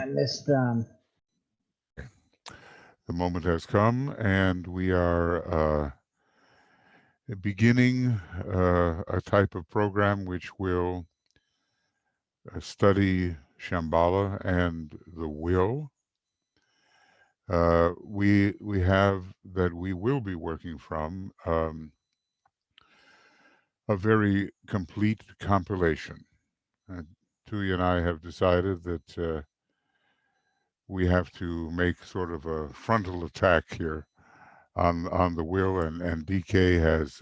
I missed The moment has come, and we are beginning a type of program which will study Shambhala and the will. We have that we will be working from a very complete compilation. Tuya and I have decided that we have to make sort of a frontal attack here on the will, and DK has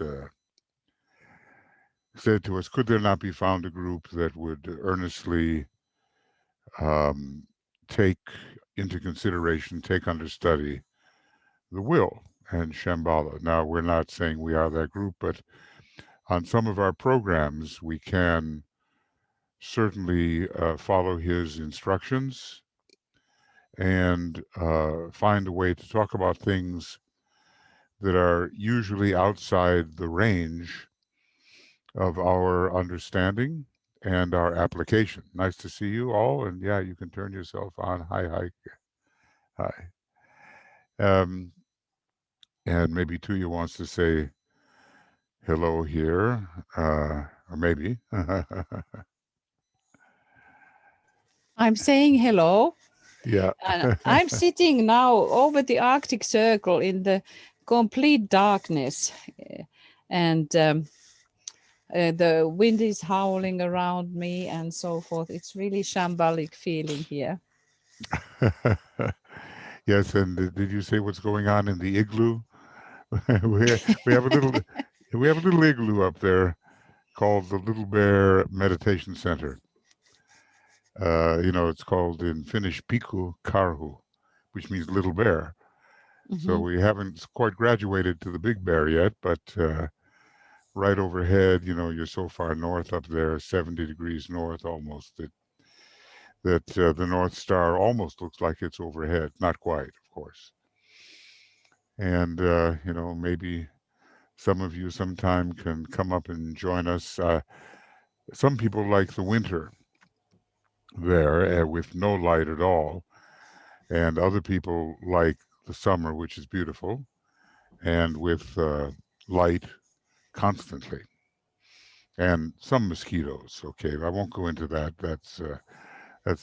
said to us, could there not be found a group that would earnestly um, take into consideration, take under study the will and Shambhala. Now, we're not saying we are that group, but on some of our programs, we can certainly follow his instructions and find a way to talk about things that are usually outside the range of our understanding and our application. Nice to see you all, and yeah, you can turn yourself on. Hi. Um, and maybe Tuya wants to say hello here, or maybe. I'm saying hello. Yeah. And I'm sitting now over the Arctic Circle in the complete darkness. And the wind is howling around me and so forth. It's really shambolic feeling here. Yes, and did you say what's going on in the igloo? we have a little igloo up there called the Little Bear Meditation Center. It's called in Finnish Pikku Karhu, which means little bear. So we haven't quite graduated to the big bear yet, but right overhead, you're so far north up there, 70 degrees north almost, that the North Star almost looks like it's overhead. Not quite, of course. And, maybe some of you sometime can come up and join us. Some people like the winter there with no light at all. And other people like the summer, which is beautiful, and with light constantly. And some mosquitoes, okay? I won't go into that. That's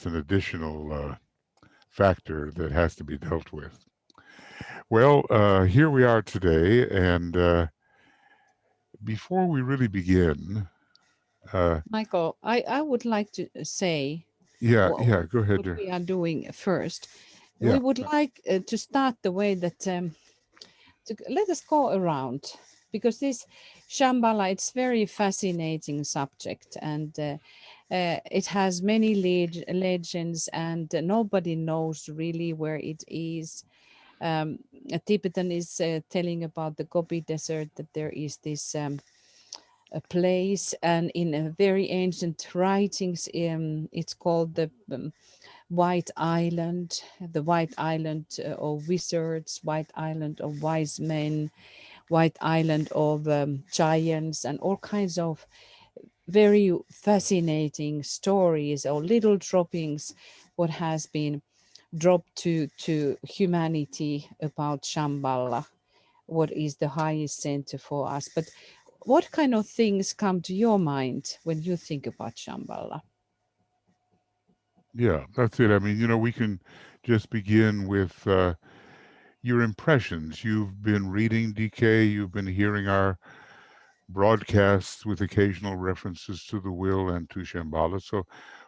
an additional factor that has to be dealt with. Well, here we are today, and before we really begin, Michael, I would like to say yeah, go ahead what there. we are doing first. Yeah. We would like to start the way that let us go around, because this Shambhala, it's very fascinating subject, and it has many legends, and nobody knows really where it is. A Tibetan is telling about the Gobi Desert, that there is this a place, and in a very ancient writings, it's called the White Island, the White Island of wizards, White Island of wise men, White Island of giants, and all kinds of very fascinating stories or little droppings what has been dropped to humanity about Shambhala, what is the highest center for us. But what kind of things come to your mind when you think about Shambhala? Yeah, that's it. I mean, we can just begin with your impressions. You've been reading DK, you've been hearing our broadcasts with occasional references to the will and to Shambhala. So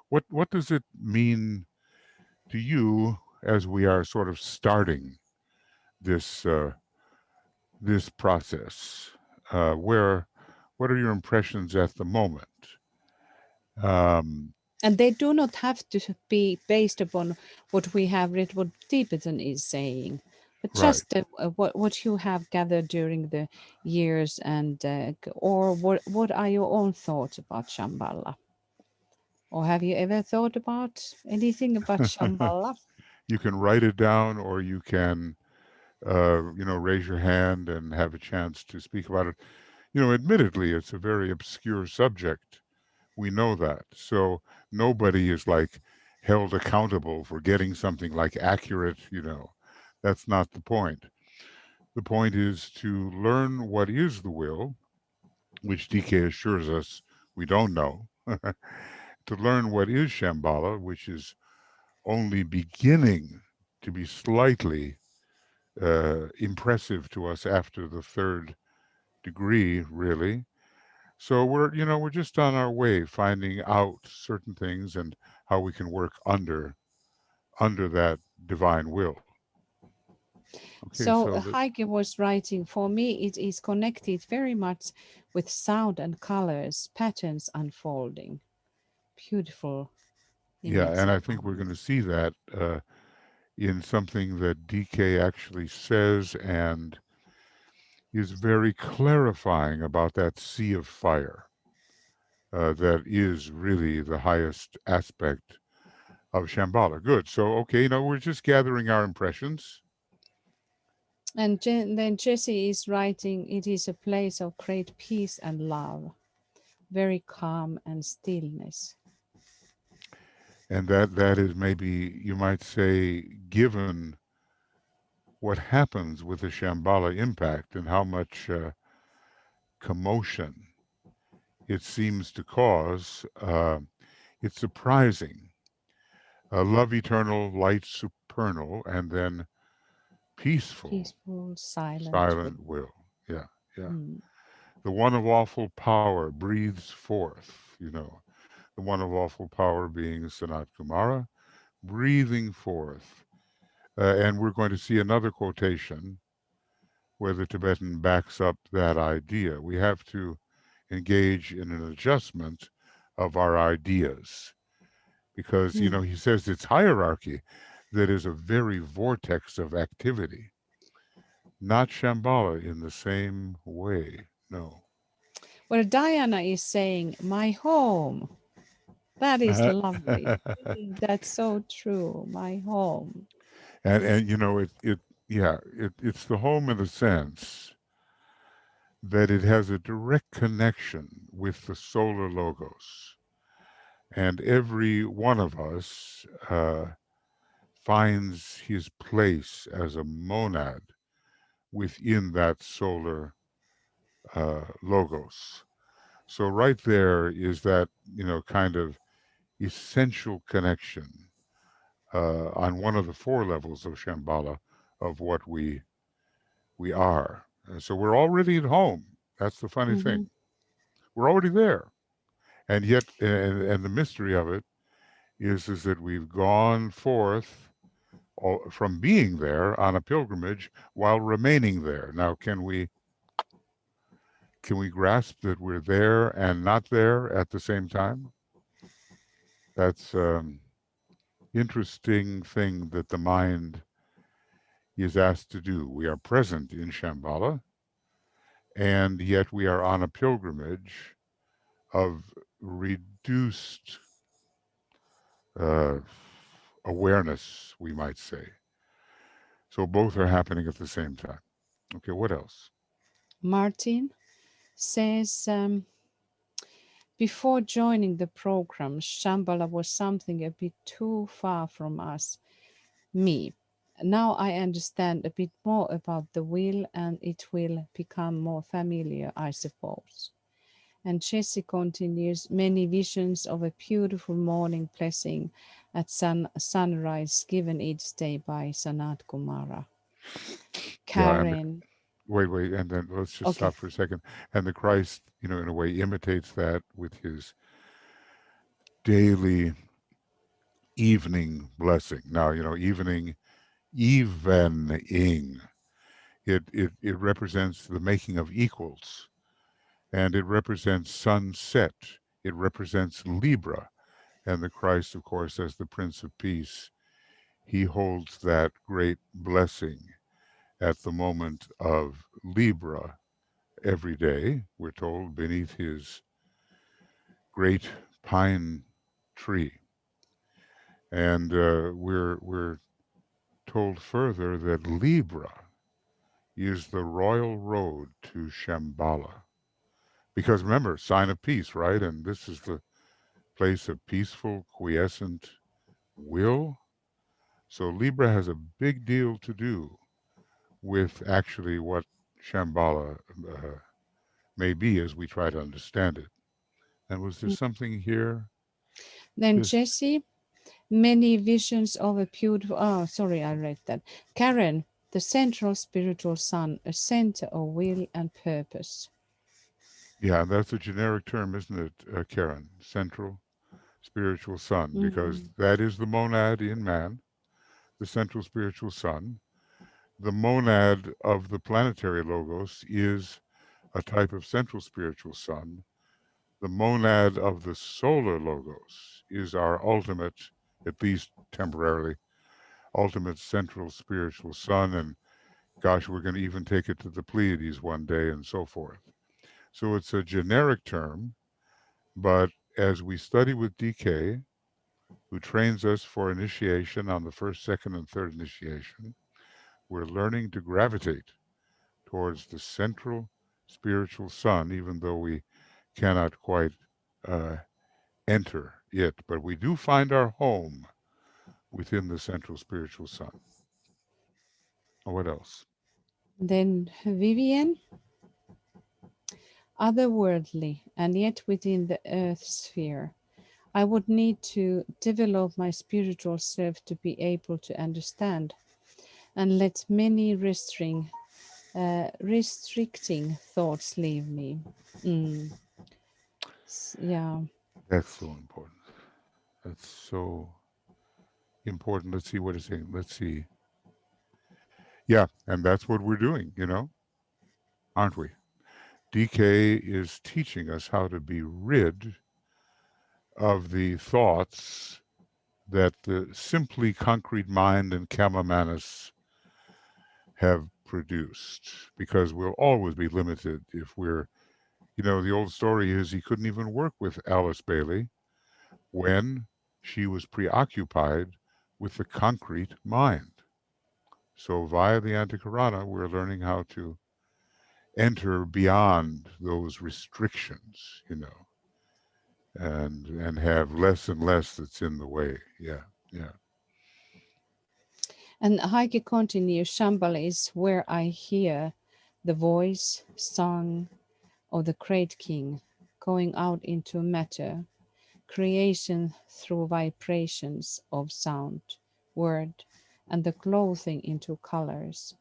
what does it mean to you as we are sort of starting this this process? What are your impressions at the moment? And they do not have to be based upon what we have read, what Tibetan is saying, but Right. just what you have gathered during the years, and or what are your own thoughts about Shambhala? Or have you ever thought about anything about Shambhala? You can write it down, or you can, raise your hand and have a chance to speak about it. Admittedly, it's a very obscure subject. We know that. So nobody is like held accountable for getting something like accurate, that's not the point. The point is to learn what is the will, which DK assures us we don't know, to learn what is Shambhala, which is only beginning to be slightly impressive to us after the third degree, really. So we're just on our way finding out certain things and how we can work under that divine will. Okay, So so Heike was writing, for me, it is connected very much with sound and colors, patterns unfolding. Beautiful yeah, image. and I think we're going to see that in something that DK actually says and is very clarifying about that sea of fire that is really the highest aspect of Shambhala. Good. So, okay, we're just gathering our impressions. And then Jesse is writing, it is a place of great peace and love, very calm and stillness. And that is maybe, you might say, given what happens with the Shambhala impact and how much commotion it seems to cause, it's surprising. Love eternal, light supernal, and then peaceful, Peaceful, silent will. silent will. Yeah, yeah. Mm. The one of awful power breathes forth, the one of awful power being Sanat Kumara, breathing forth. And we're going to see another quotation where the Tibetan backs up that idea. We have to engage in an adjustment of our ideas because, Mm. he says it's hierarchy that is a very vortex of activity, not Shambhala in the same way. No. Well, Diana is saying, my home. That is Uh, lovely. That's so true. My home. and it's the home in the sense that it has a direct connection with the solar logos. And every one of us finds his place as a monad within that solar logos. So right there is that, kind of essential connection on one of the four levels of Shambhala of what we are. So we're already at home. That's the funny Mm-hmm. thing. We're already there. And yet, and the mystery of it is that we've gone forth from being there on a pilgrimage while remaining there. Now, can we grasp that we're there and not there at the same time? That's interesting thing that the mind is asked to do. We are present in Shambhala, and yet we are on a pilgrimage of reduced uh, awareness, we might say. So both are happening at the same time. Okay, what else? Martin says, before joining the program, Shambhala was something a bit too far from us, me. Now I understand a bit more about the will and it will become more familiar, I suppose. And Jesse continues, many visions of a beautiful morning blessing at sunrise given each day by Sanat Kumara. Yeah, and Karen, wait, and then let's just okay. stop for a second. And the Christ, in a way, imitates that with his daily evening blessing. Now, evening. It represents the making of equals, and it represents sunset. It represents Libra, and the Christ, of course, as the Prince of Peace, he holds that great blessing at the moment of Libra every day. We're told beneath his great pine tree, and we're told further that Libra is the royal road to Shambhala. Because remember, sign of peace, right? And this is the place of peaceful, quiescent will. So Libra has a big deal to do with actually what Shambhala may be as we try to understand it. And was there Mm. something here? Then Just, Jesse, many visions of a beautiful. Oh, sorry, I read that. Karen, the central spiritual sun, a center of will and purpose. yeah, that's a generic term, isn't it, Karen? Central spiritual sun, because Mm. that is the monad in man, the central spiritual sun. The monad of the planetary logos is a type of central spiritual sun. The monad of the solar logos is our ultimate, at least temporarily, ultimate central spiritual sun. And gosh, we're going to even take it to the Pleiades one day and so forth. So it's a generic term, but as we study with DK, who trains us for initiation on the first, second, and third initiation, we're learning to gravitate towards the central spiritual sun, even though we cannot quite uh, enter it. But we do find our home within the central spiritual sun. What else? Then Vivian, otherworldly and yet within the earth sphere. I would need to develop my spiritual self to be able to understand and let many restricting thoughts leave me. Mm. Yeah. That's so important. That's so important. Let's see what it's saying. Let's see. Yeah, and that's what we're doing, aren't we? DK is teaching us how to be rid of the thoughts that the simply concrete mind and Kama have produced, because we'll always be limited if we're, the old story is he couldn't even work with Alice Bailey when she was preoccupied with the concrete mind. So via the Antikarana, we're learning how to enter beyond those restrictions, and have less and less that's in the way. Yeah, yeah. And Heike continues, Shambhala is where I hear the voice, song of the great king going out into matter, creation through vibrations of sound, word, and the clothing into colors,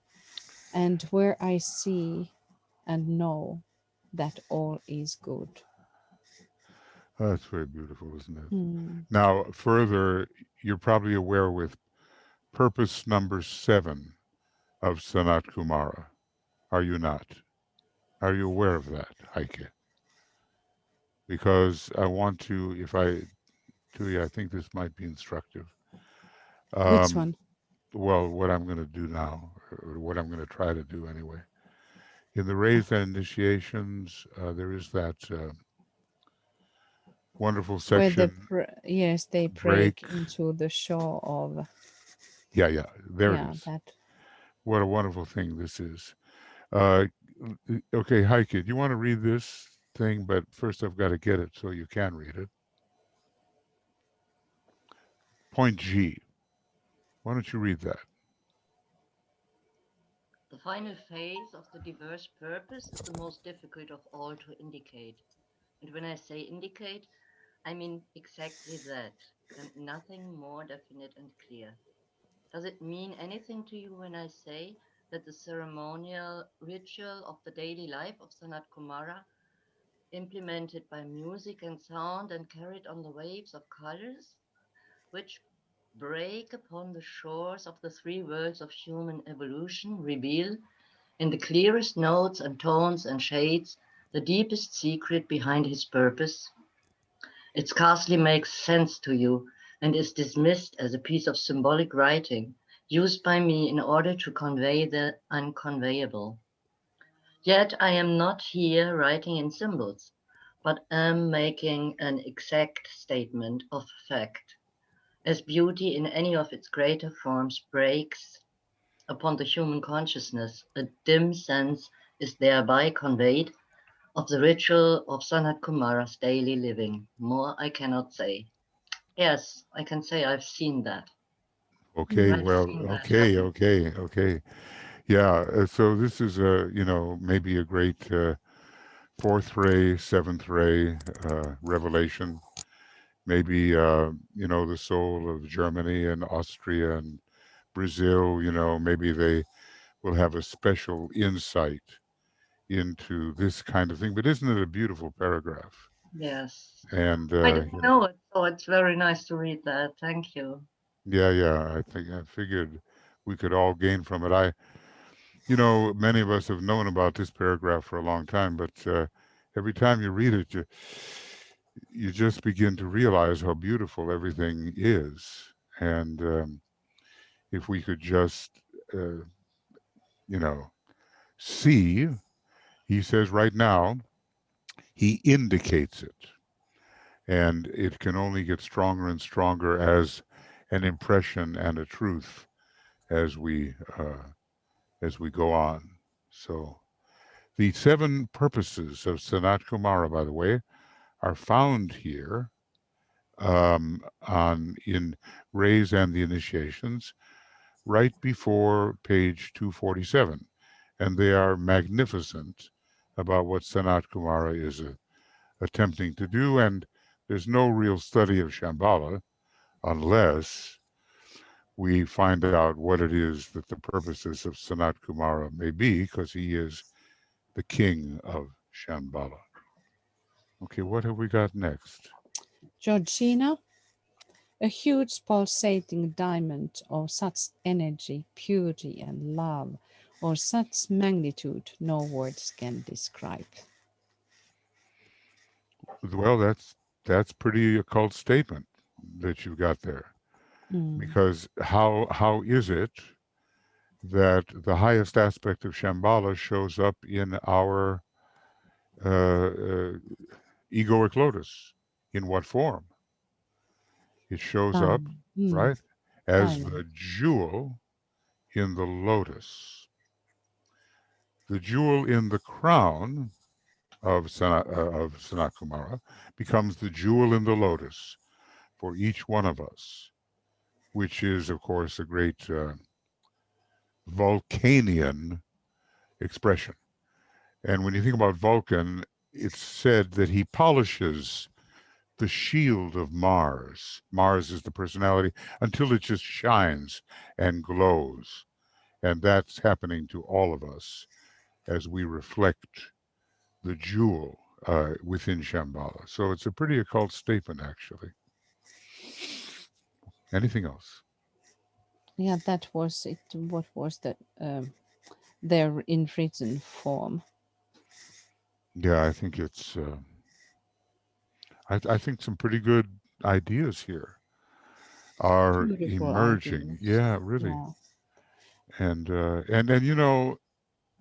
and where I see and know that all is good. That's very beautiful, isn't it? Hmm. Now, further, you're probably aware with purpose number 7 of Sanat Kumara. Are you not? Are you aware of that, Heike? Because I want to, if I do you, I think this might be instructive. Which Um, one? well, what I'm going to do now, or what I'm going to try to do anyway. In the raised initiations, there is that wonderful Where the section, yes, they break break. into the shore of, Yeah, yeah, there it yeah, is. that. What a wonderful thing this is. Uh, okay, Heike, do you want to read this thing? But first, I've got to get it so you can read it. Point G. Why don't you read that? The final phase of the diverse purpose is the most difficult of all to indicate. And when I say indicate, I mean exactly that, and nothing more definite and clear. Does it mean anything to you when I say that the ceremonial ritual of the daily life of Sanat Kumara, implemented by music and sound and carried on the waves of colors, which break upon the shores of the three worlds of human evolution, reveal, in the clearest notes and tones and shades, the deepest secret behind his purpose? It scarcely makes sense to you and is dismissed as a piece of symbolic writing used by me in order to convey the unconveyable. Yet I am not here writing in symbols, but am making an exact statement of fact. As beauty in any of its greater forms breaks upon the human consciousness, a dim sense is thereby conveyed of the ritual of Sanat Kumara's daily living. More I cannot say. Yes, I can say I've seen that. Okay, Mm. I've well, seen that okay, happen. okay, okay. Yeah, so this is a, maybe a great fourth ray, seventh ray revelation. Maybe, the soul of Germany and Austria and Brazil, maybe they will have a special insight into this kind of thing. But isn't it a beautiful paragraph? Yes. And, I didn't know it, so it's very nice to read that. Thank you. yeah, I figured we could all gain from it. Many of us have known about this paragraph for a long time, but every time you read it, you just begin to realize how beautiful everything is. And if we could just, uh, you know, see, he says right now, he indicates it. And it can only get stronger and stronger as an impression and a truth as we go on. So the seven purposes of Sanat Kumara, by the way, are found here on in Rays and the Initiations, right before page 247, and they are magnificent about what Sanat Kumara is attempting to do. And there's no real study of Shambhala unless we find out what it is that the purposes of Sanat Kumara may be, because he is the king of Shambhala. Okay, what have we got next? Georgina, a huge pulsating diamond of such energy, purity, and love, or such magnitude no words can describe. Well, that's pretty occult statement that you've got there, Mm. because how is it that the highest aspect of Shambhala shows up in our egoic lotus? In what form? It shows up, Diamond. Mm. right, as Diamond. the jewel in the lotus. The jewel in the crown of Sanat Kumara becomes the jewel in the lotus for each one of us, which is, of course, a great Vulcanian expression. And when you think about Vulcan, it's said that he polishes the shield of Mars. Mars is the personality until it just shines and glows. And that's happening to all of us as we reflect the jewel within Shambhala. So it's a pretty occult statement, actually. Anything else? Yeah, that was it. What was the their in written form? Yeah, I think I think some pretty good ideas here are Beautiful emerging. ideas. Yeah, really. Yeah. And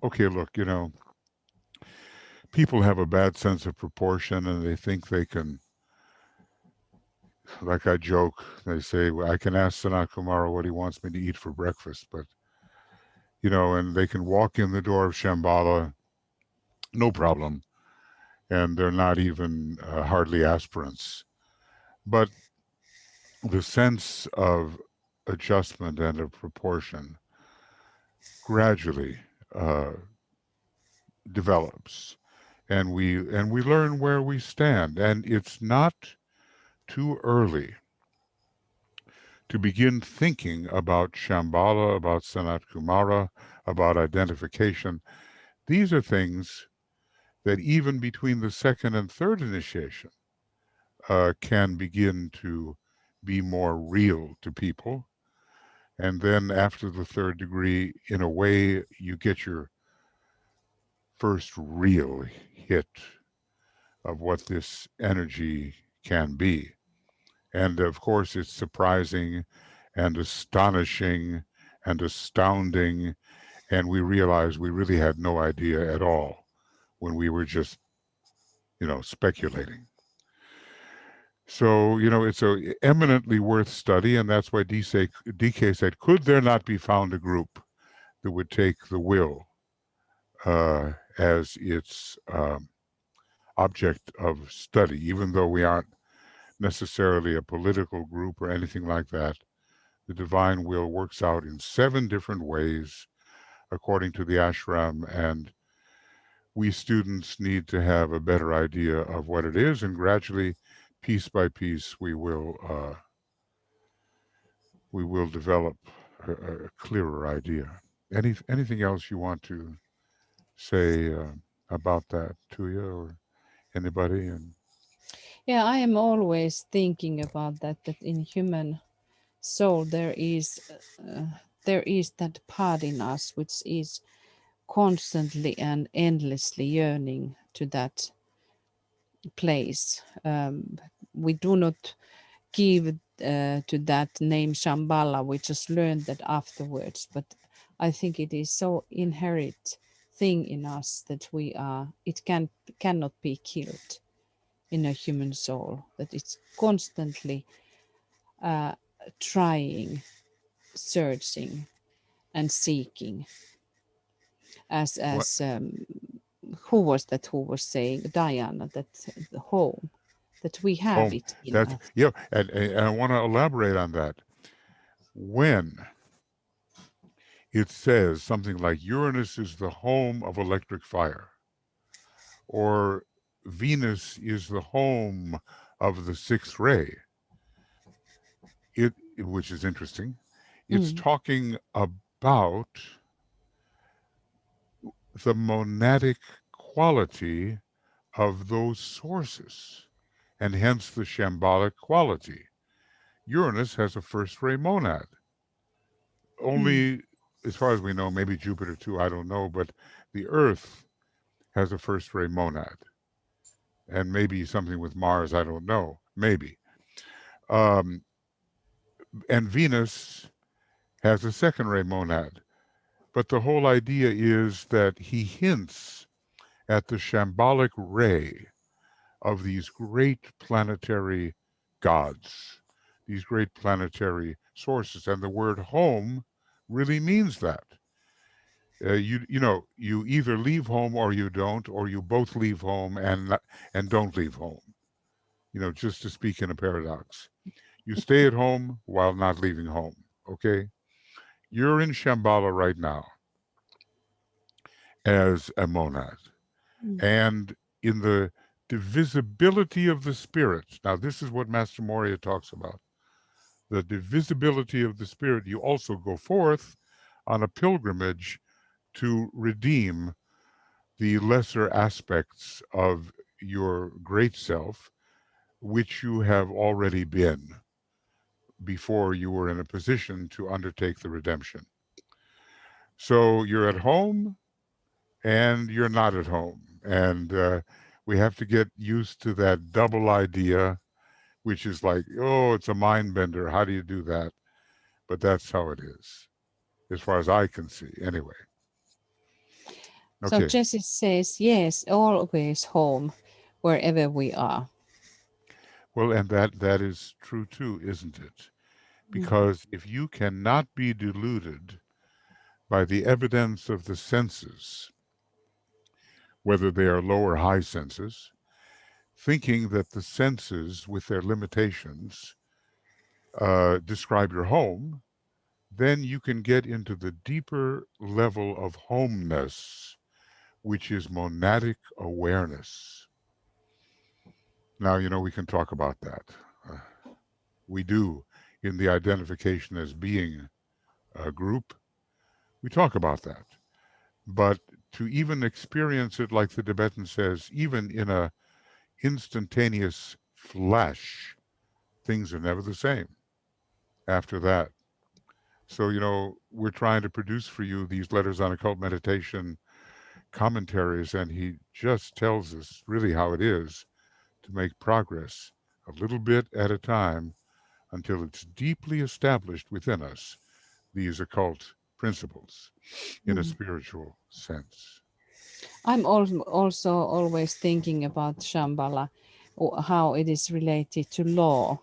okay, look, people have a bad sense of proportion, and they think they can, like I joke, they say, well, I can ask Sanat Kumara what he wants me to eat for breakfast, but and they can walk in the door of Shambhala, no problem, and they're not even hardly aspirants. But the sense of adjustment and of proportion gradually uh, develops, and we learn where we stand. And it's not too early to begin thinking about Shambhala, about Sanat Kumara, about identification. These are things that even between the second and third initiation can begin to be more real to people. And then after the third degree, in a way, you get your first real hit of what this energy can be. And of course, it's surprising and astonishing and astounding. And we realize we really had no idea at all when we were just, speculating. So, it's a eminently worth study. And that's why DK said, could there not be found a group that would take the will as its object of study, even though we aren't necessarily a political group or anything like that. The divine will works out in 7 different ways according to the ashram, and we students need to have a better idea of what it is, and gradually, piece by piece, we will develop a clearer idea. Anything else you want to say about that, Tuya, or anybody? And Yeah, I am always thinking about that, that in human soul uh, there is that part in us which is constantly and endlessly yearning to that place. We do not give to that name Shambhala. We just learned that afterwards. But I think it is so inherent thing in us that it cannot be killed in a human soul. That it's constantly uh, trying, searching, and seeking. As what who was that who was saying, Diana, that the home, that we have home? it in That's us. yeah, and I want to elaborate on that. When it says something like Uranus is the home of electric fire, or Venus is the home of the sixth ray, which is interesting. It's Mm, talking about the monadic quality of those sources, and hence the shambolic quality. Uranus has a first ray monad. mm, Only, as far as we know, maybe Jupiter too, I don't know, but the Earth has a first ray monad. And maybe something with Mars, I don't know, maybe. Um, and Venus has a second ray monad. But the whole idea is that he hints at the shambolic ray of these great planetary gods, these great planetary sources. And the word home really means that. You either leave home or you don't, or you both leave home and don't leave home. Just to speak in a paradox. You stay at home while not leaving home. Okay, you're in Shambhala right now as a monad, mm, and in the divisibility of the spirit. Now, this is what Master Moria talks about. The divisibility of the spirit. You also go forth on a pilgrimage to redeem the lesser aspects of your great self, which you have already been before you were in a position to undertake the redemption. So you're at home and you're not at home. And we have to get used to that double idea, which is like, oh, it's a mind bender. How do you do that? But that's how it is, as far as I can see, anyway. So Okay. Jesse says, yes, always home, wherever we are. Well, and that is true too, isn't it? Mm, Because if you cannot be deluded by the evidence of the senses, whether they are low or high senses, thinking that the senses, with their limitations, describe your home, then you can get into the deeper level of homeness, which is monadic awareness. Now, we can talk about that. Uh, we do in the identification as being a group. We talk about that. But to even experience it, like the Tibetan says, even in a instantaneous flash, things are never the same after that. So, we're trying to produce for you these letters on occult meditation commentaries, and he just tells us really how it is to make progress a little bit at a time until it's deeply established within us, these occult principles in a mm. spiritual sense. I'm also always thinking about Shambhala, how it is related to law,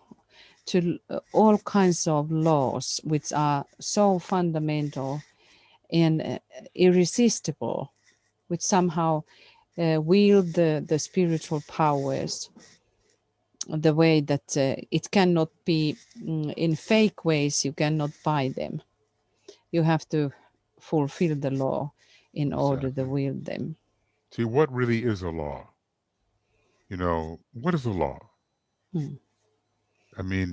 to all kinds of laws which are so fundamental and irresistible, which somehow wield the spiritual powers the way that it cannot be in fake ways. You cannot buy them. You have to fulfill the law in order to Exactly. wield them. See, what really is a law? What is a law? Hmm. I mean,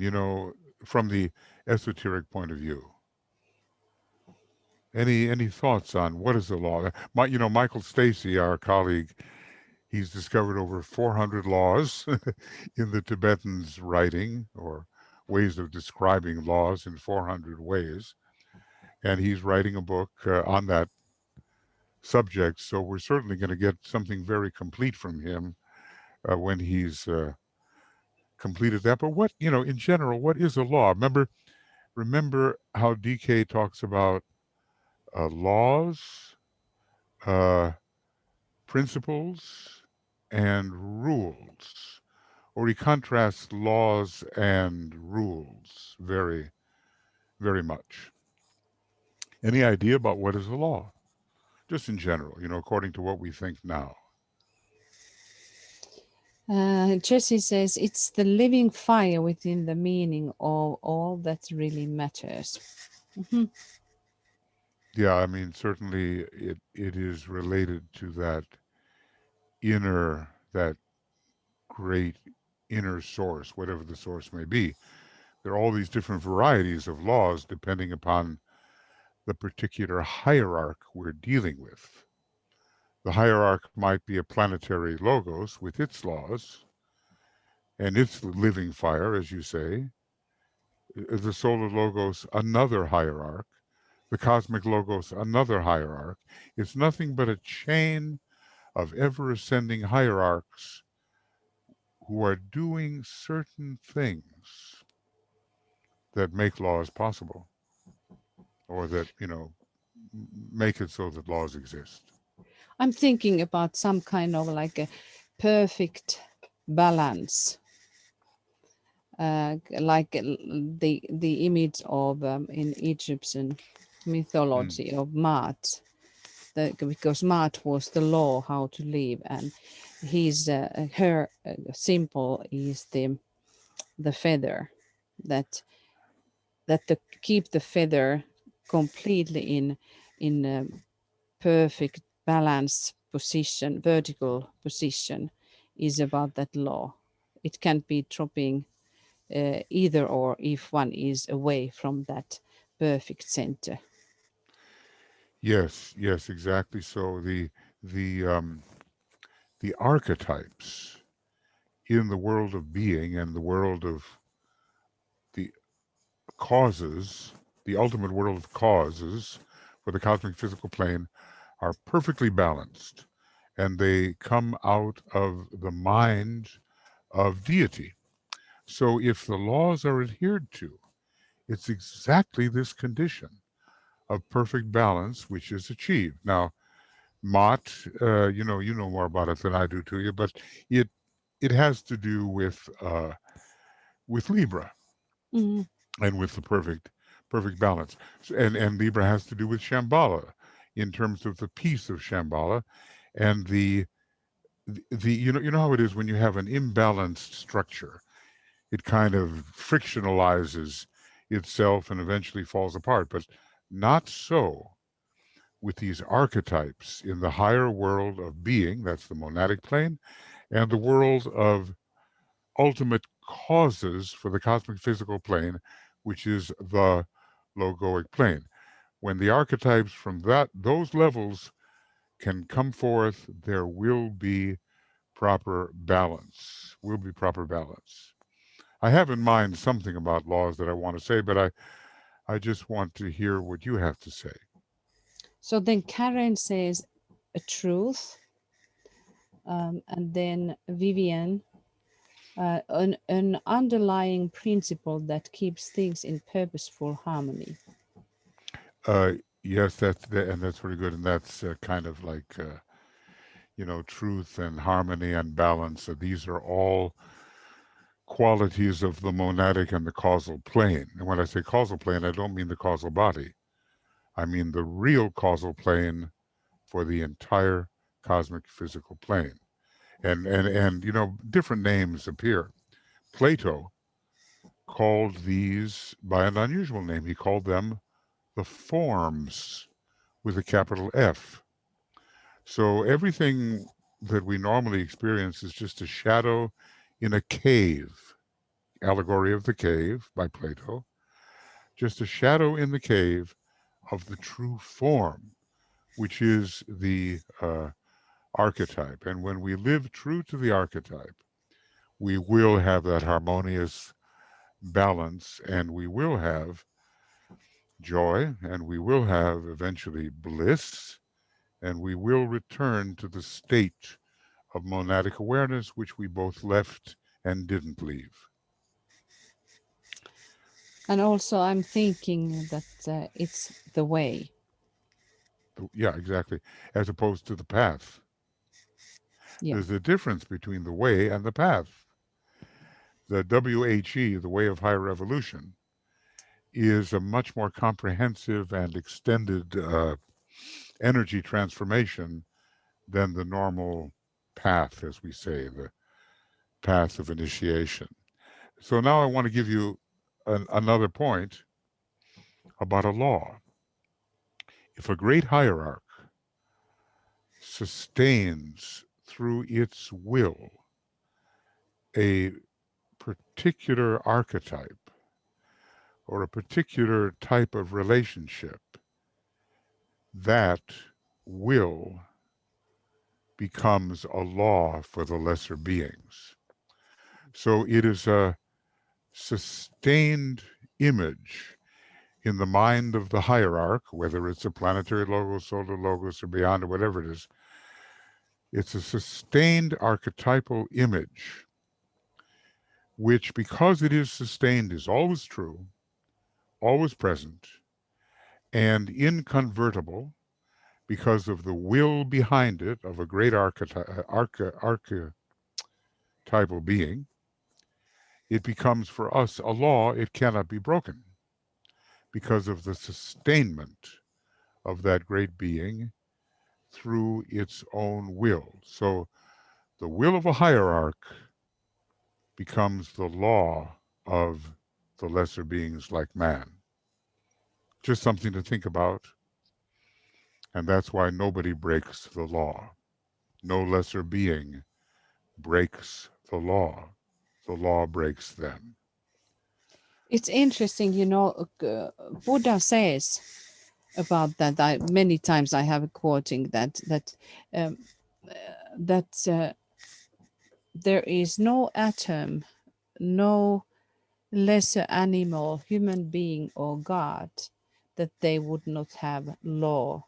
from the esoteric point of view, any thoughts on what is a law? Michael Stacy, our colleague, he's discovered over 400 laws in the Tibetans' writing, or ways of describing laws in 400 ways. And he's writing a book on that subject. So we're certainly going to get something very complete from him when he's completed that. But in general, what is a law? Remember how DK talks about laws, uh, principles, and rules, or he contrasts laws and rules very, very much. Any idea about what is a law? Just in general, according to what we think now. Jesse says it's the living fire within the meaning of all that really matters. Mhm. Yeah, I mean, certainly it is related to that great inner source, whatever the source may be. There are all these different varieties of laws depending upon the particular hierarch we're dealing with. The hierarch might be a planetary logos with its laws and its living fire, as you say. The solar logos, another hierarch. The cosmic logos, another hierarch. It's nothing but a chain of ever ascending hierarchs who are doing certain things that make laws possible, or that, make it so that laws exist. I'm thinking about some kind of like a perfect balance, like the image of in Egyptian Mm. mythology of Maat, because Maat was the law how to live, and his her symbol is the feather, that to keep the feather completely in perfect balance position, vertical position, is about that law. It can't be dropping either or if one is away from that perfect center. Yes, yes, exactly. So the archetypes in the world of being and the world of the causes, the ultimate world of causes for the cosmic physical plane are perfectly balanced, and they come out of the mind of deity. So if the laws are adhered to, it's exactly this condition of perfect balance which is achieved. Now, Mott, you know more about it than I do, to you, but it it has to do with Libra Mhm. and with the perfect balance. And Libra has to do with Shambhala in terms of the peace of Shambhala and the you know how it is when you have an imbalanced structure. It kind of frictionalizes itself and eventually falls apart. But not so with these archetypes in the higher world of being, that's the monadic plane, and the world of ultimate causes for the cosmic physical plane, which is the logoic plane. When the archetypes from those levels can come forth, there will be proper balance. Will be proper balance. I have in mind something about laws that I want to say, but I just want to hear what you have to say. So then Karen says a truth, and then Vivian, an underlying principle that keeps things in purposeful harmony. Uh, yes, and that's pretty good, and that's kind of like truth and harmony and balance. So these are all qualities of the monadic and the causal plane. And when I say causal plane, I don't mean the causal body. I mean the real causal plane for the entire cosmic physical plane. And different names appear, Plato called these by an unusual name. He called them the forms with a capital F. So everything that we normally experience is just a shadow in a cave. Allegory of the cave by Plato. Just a shadow in the cave of the true form, which is the archetype. And when we live true to the archetype, we will have that harmonious balance, and we will have joy, and we will have eventually bliss, and we will return to the state of monadic awareness, which we both left and didn't leave. And also, I'm thinking that it's the way. Yeah, exactly. As opposed to the path. Yeah. There's a difference between the way and the path. The WHE, the way of higher evolution, is a much more comprehensive and extended energy transformation than the normal path, as we say, the path of initiation. So now I want to give you another point about a law. If a great hierarch sustains through its will a particular archetype or a particular type of relationship, that will becomes a law for the lesser beings. So it is a sustained image in the mind of the hierarch, whether it's a planetary logos, solar logos, or beyond, or whatever it is. It's a sustained archetypal image, which, because it is sustained, is always true, always present, and inconvertible because of the will behind it of a great archetypal being. It becomes for us a law. It cannot be broken because of the sustainment of that great being through its own will. So the will of a hierarch becomes the law of the lesser beings like man. Just something to think about. And that's why nobody breaks the law. No lesser being breaks the law. The law breaks them. It's interesting, Buddha says about that. Many times I have a quoting um, that there is no atom, no lesser animal, human being, or God that they would not have law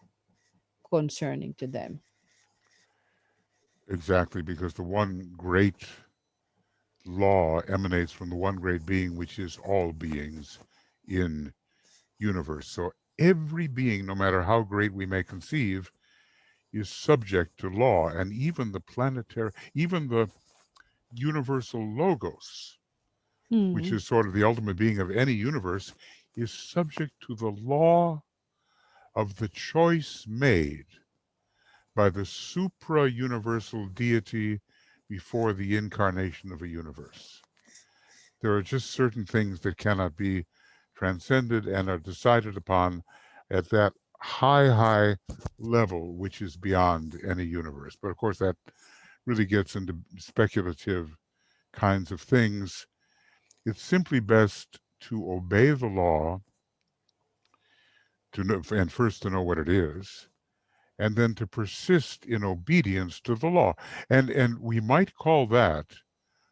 concerning to them. Exactly, because the one great law emanates from the one great being, which is all beings in universe. So every being, no matter how great we may conceive, is subject to law. And even the planetary, even the universal logos, which Mm. is sort of the ultimate being of any universe, is subject to the law of the choice made by the supra-universal deity before the incarnation of a universe. There are just certain things that cannot be transcended and are decided upon at that high level, which is beyond any universe. But of course, that really gets into speculative kinds of things. It's simply best to obey the law, to know, and first to know what it is, and then to persist in obedience to the law. And we might call that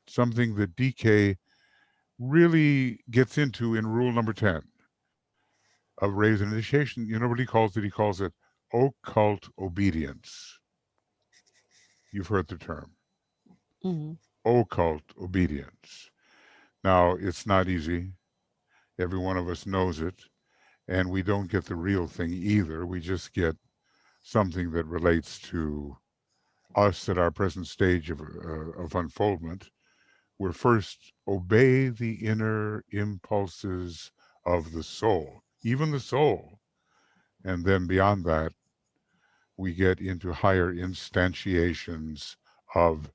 something that DK really gets into in rule number 10 of raise and initiation. You know what he calls it? He calls it occult obedience. You've heard the term. Mm. Occult obedience. Now, it's not easy. Every one of us knows it. And we don't get the real thing either. We just get something that relates to us at our present stage of unfoldment. We're first obey the inner impulses of the soul, even the soul. And then beyond that, we get into higher instantiations of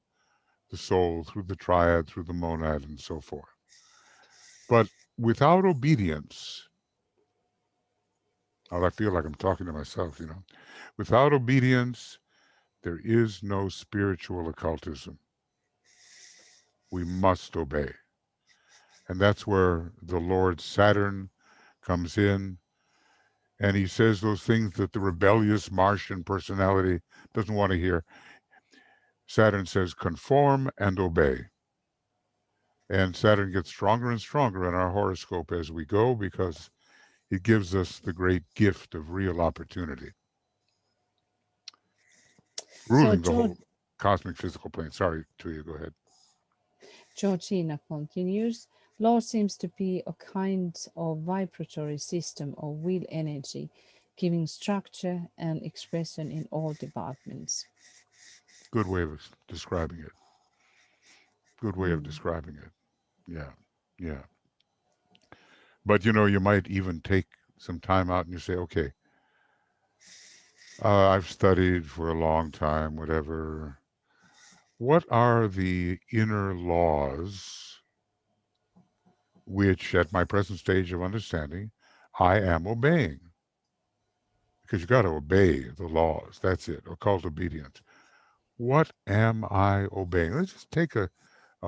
the soul, through the triad, through the monad, and so forth. But without obedience, I feel like I'm talking to myself, without obedience, there is no spiritual occultism. We must obey. And that's where the Lord Saturn comes in, and he says those things that the rebellious Martian personality doesn't want to hear. Saturn says, conform and obey. And Saturn gets stronger and stronger in our horoscope as we go, because it gives us the great gift of real opportunity, So ruling the whole cosmic physical plane. Sorry, Tuya, go ahead. Georgina continues, law seems to be a kind of vibratory system of will energy, giving structure and expression in all departments. Good way of describing it. Good way of describing it. Yeah, yeah. But you might even take some time out and you say, okay, I've studied for a long time, whatever. What are the inner laws which, at my present stage of understanding, I am obeying? Because you got to obey the laws. That's it. Occult obedience. What am I obeying? Let's just take a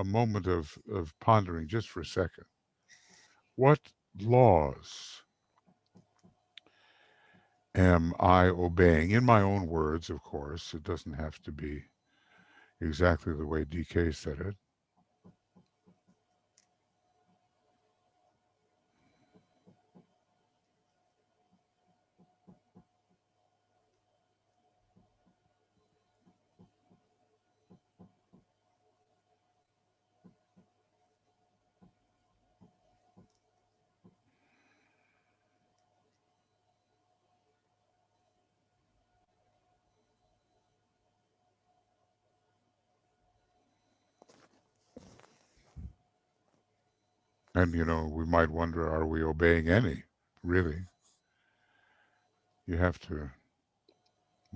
moment of pondering just for a second. What laws am I obeying? In my own words, of course. It doesn't have to be exactly the way DK said it. And, we might wonder, are we obeying any? Really? You have to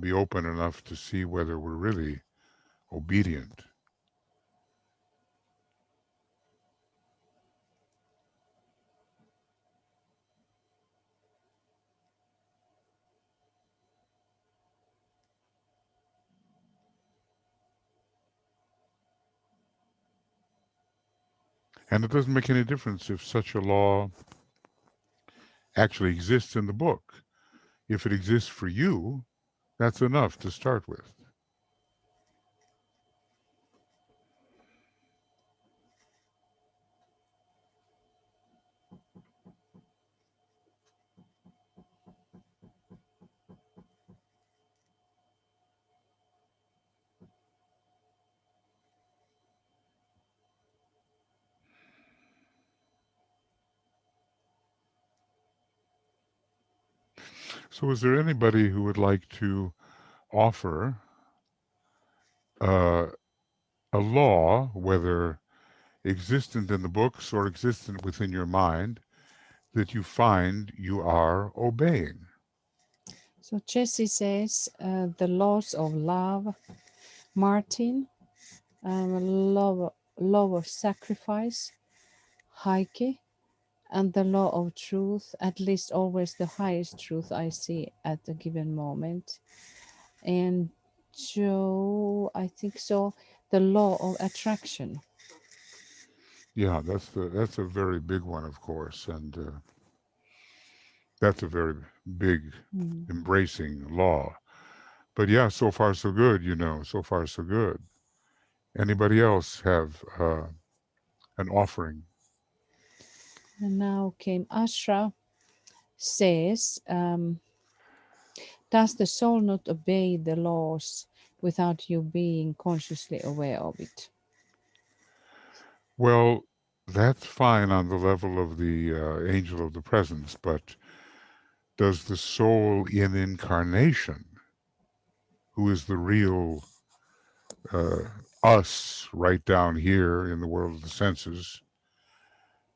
be open enough to see whether we're really obedient. And it doesn't make any difference if such a law actually exists in the book. If it exists for you, that's enough to start with. So is there anybody who would like to offer a law, whether existent in the books or existent within your mind, that you find you are obeying? So Jesse says the laws of love. Martin, law of sacrifice. Heike, and the law of truth, at least always the highest truth I see at a given moment. And Joe, I think so, the law of attraction. Yeah, that's a very big one, of course, and that's a very big embracing law. But yeah, so far so good, so far so good. Anybody else have an offering? And now came Ashra, says, does the soul not obey the laws without you being consciously aware of it? Well, that's fine on the level of the angel of the presence, but does the soul in incarnation, who is the real us right down here in the world of the senses,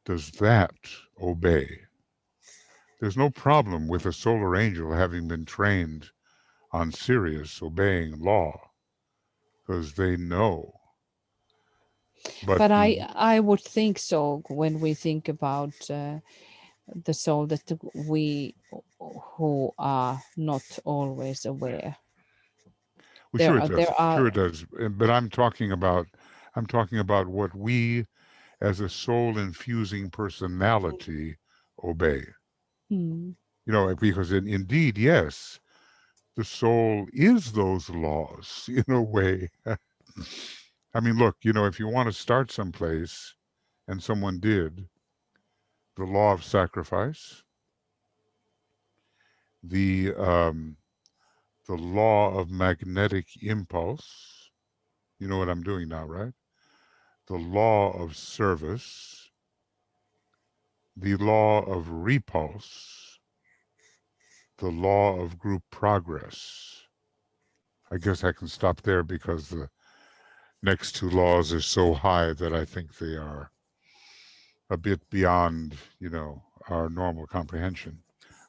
does that obey? There's no problem with a solar angel having been trained on Sirius obeying law, because they know But I would think so when we think about the soul, that we who are not always aware. Well, sure it does. Sure it does. But I'm talking about what we as a soul infusing personality obey. Hmm. You know, because indeed, yes, the soul is those laws in a way. I mean, look, you know, if you want to start someplace, and someone did, the law of sacrifice, the law of magnetic impulse. You know what I'm doing now, right? The law of service, the law of repulse, the law of group progress. I guess I can stop there because the next two laws are so high that I think they are a bit beyond, you know, our normal comprehension.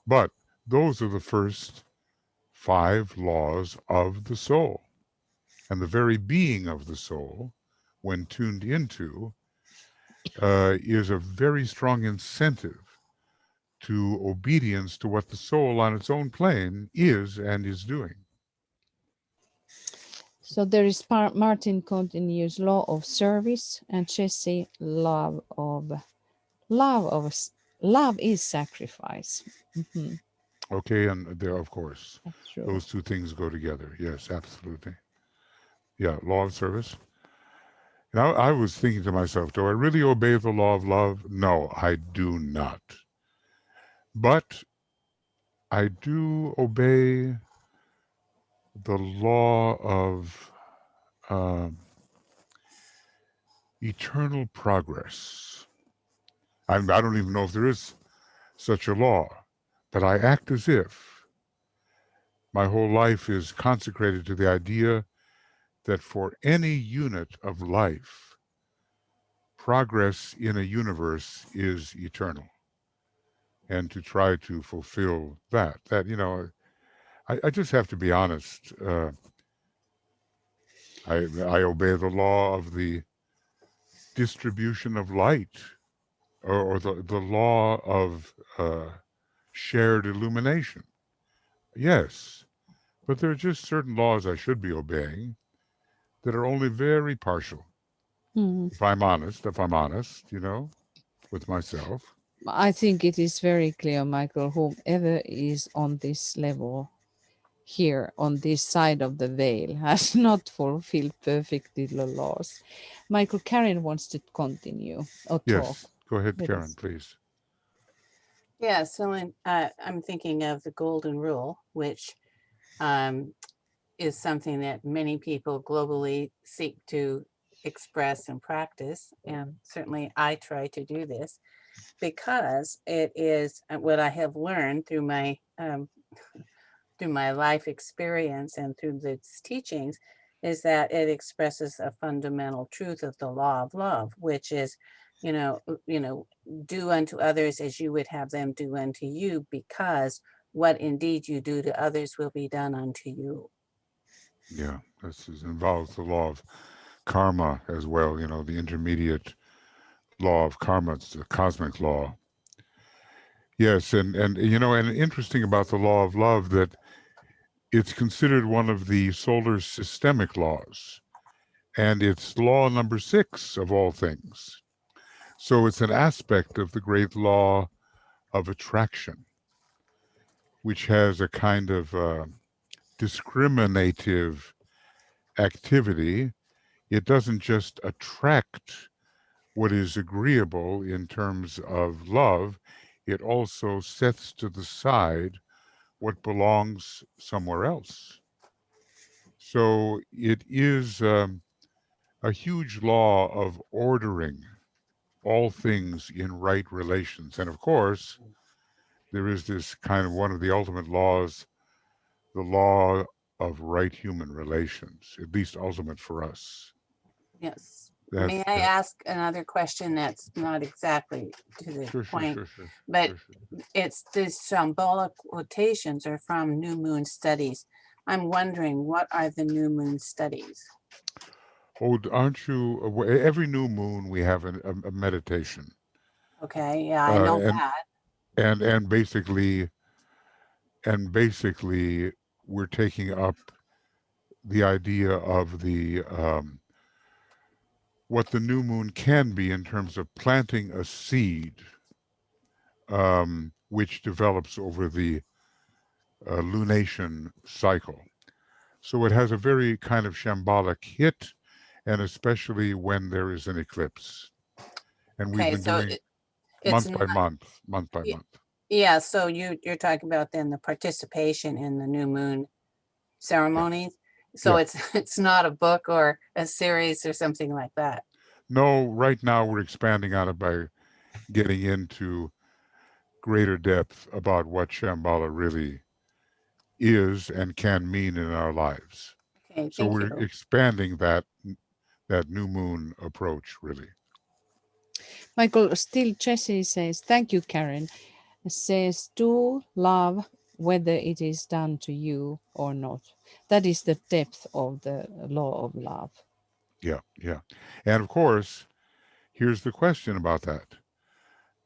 But those are the first 5 laws of the soul. And the very being of the soul, when tuned into, is a very strong incentive to obedience to what the soul on its own plane is and is doing. So there is Martin continues law of service, and Jesse love of love is sacrifice. Mm-hmm. Okay, and there, of course, That's true. those two things go together. Yes, absolutely. Yeah, law of service. Now, I was thinking to myself, do I really obey the law of love? No, I do not. But I do obey the law of eternal progress. I don't even know if there is such a law, but I act as if my whole life is consecrated to the idea that for any unit of life, progress in a universe is eternal. And to try to fulfill that, you know, I just have to be honest. I obey the law of the distribution of light, or the law of shared illumination. Yes, but there are just certain laws I should be obeying that are only very partial. Mm. If I'm honest, you know, with myself. I think it is very clear, Michael, whomever is on this level here on this side of the veil has not fulfilled perfectly the laws. Michael, Karen wants to continue or talk. Yes, go ahead, Let Karen, us. please. Yeah, so I'm thinking of the golden rule, which um, is something that many people globally seek to express and practice. And certainly I try to do this because it is what I have learned through my life experience and through its teachings, is that it expresses a fundamental truth of the law of love, which is, do unto others as you would have them do unto you, because what indeed you do to others will be done unto you. Yeah, involves the law of karma as well, you know, the intermediate law of karma, it's the cosmic law. Yes, and you know, and interesting about the law of love that it's considered one of the solar systemic laws, and it's law number 6 of all things. So it's an aspect of the great law of attraction, which has a kind of discriminative activity. It doesn't just attract what is agreeable in terms of love, it also sets to the side what belongs somewhere else. So it is a huge law of ordering all things in right relations. And of course, there is this kind of one of the ultimate laws, the law of right human relations, at least ultimate for us. Yes. That, May I ask another question that's not exactly to the point, but it's these Shambhala quotations are from new moon studies. I'm wondering, what are the new moon studies? Oh, aren't you? Every new moon we have a meditation, Okay, yeah, I uh, know and that. and and basically and basically we're taking up the idea of the what the new moon can be in terms of planting a seed, which develops over the lunation cycle. So it has a very kind of shambolic hit, and especially when there is an eclipse. And we've Okay, been so doing it's month not. by month, month by y- month. Yeah, so you're talking about then the participation in the new moon Yeah, ceremonies. So yeah. it's not a book or a series or something like that. No, right now we're expanding on it by getting into greater depth about what Shambhala really is and can mean in our lives. Okay, So thank we're you. expanding that new moon approach really. Michael, still Jesse says, thank you, Karen. Says, do love whether it is done to you or not. That is the depth of the law of love. Yeah, yeah. And of course, here's the question about that.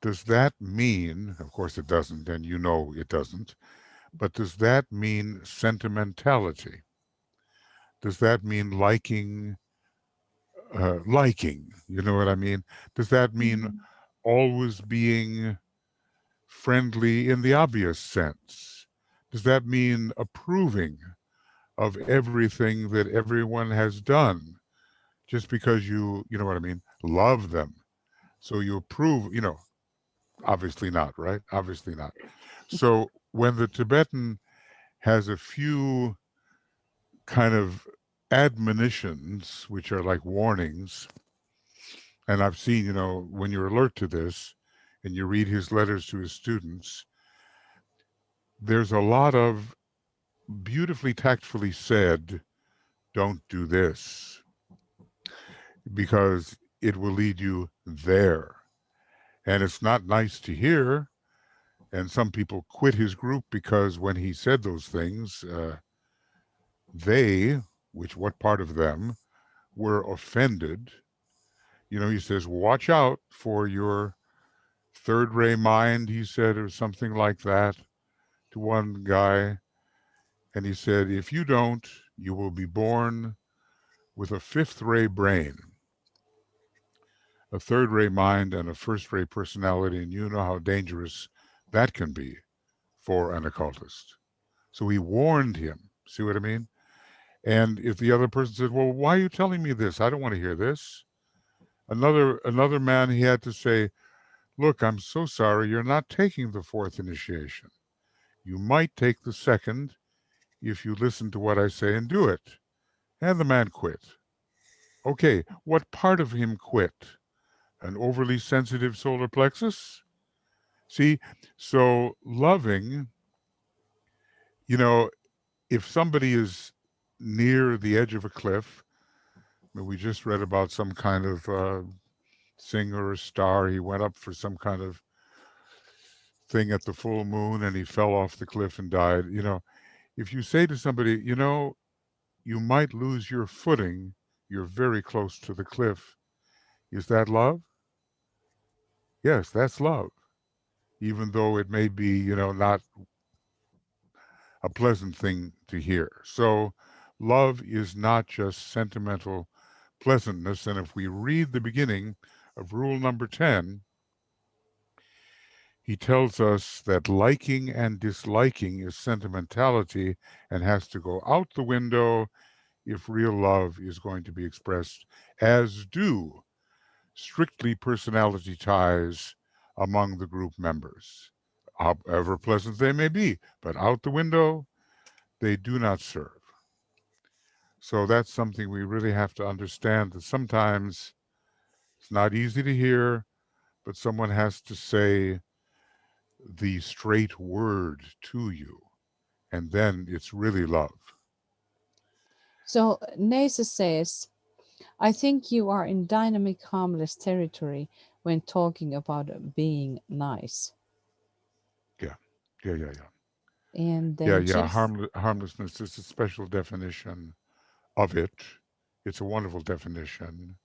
Does that mean, of course it doesn't, and you know it doesn't, but does that mean sentimentality? Does that mean liking? You know what I mean? Does that mean Mhm. always being friendly in the obvious sense? Does that mean approving of everything that everyone has done just because you know what I mean, love them? So you approve, obviously not, right? Obviously not. So when the Tibetan has a few kind of admonitions, which are like warnings, and I've seen, when you're alert to this and you read his letters to his students, there's a lot of beautifully tactfully said, don't do this because it will lead you there. And it's not nice to hear. And some people quit his group because when he said those things, they, which what part of them, were offended. He says, watch out for your third ray mind, he said, or something like that to one guy. And he said, if you don't, you will be born with a fifth ray brain, a third ray mind, and a first ray personality. And you know how dangerous that can be for an occultist. So he warned him. See what I mean? And if the other person said, well, why are you telling me this? I don't want to hear this. Another man, he had to say, look, I'm so sorry, you're not taking the fourth initiation. You might take the second if you listen to what I say and do it. And the man quit. Okay, what part of him quit? An overly sensitive solar plexus? See, so loving, you know, if somebody is near the edge of a cliff, we just read about some kind of singer or star. He went up for some kind of thing at the full moon and he fell off the cliff and died. If you say to somebody, you might lose your footing, you're very close to the cliff. Is that love? Yes, that's love. Even though it may be, not a pleasant thing to hear. So, love is not just sentimental pleasantness. And if we read the beginning of rule number 10, he tells us that liking and disliking is sentimentality and has to go out the window if real love is going to be expressed, as do strictly personality ties among the group members, however pleasant they may be, but out the window, they do not serve. So that's something we really have to understand, that sometimes it's not easy to hear, but someone has to say the straight word to you, and then it's really love. So Nasa says, I think you are in dynamic, harmless territory when talking about being nice. Yeah, yeah, yeah, yeah. And Yeah, yeah. Jeff, Harmlessness is a special definition of it. It's a wonderful definition.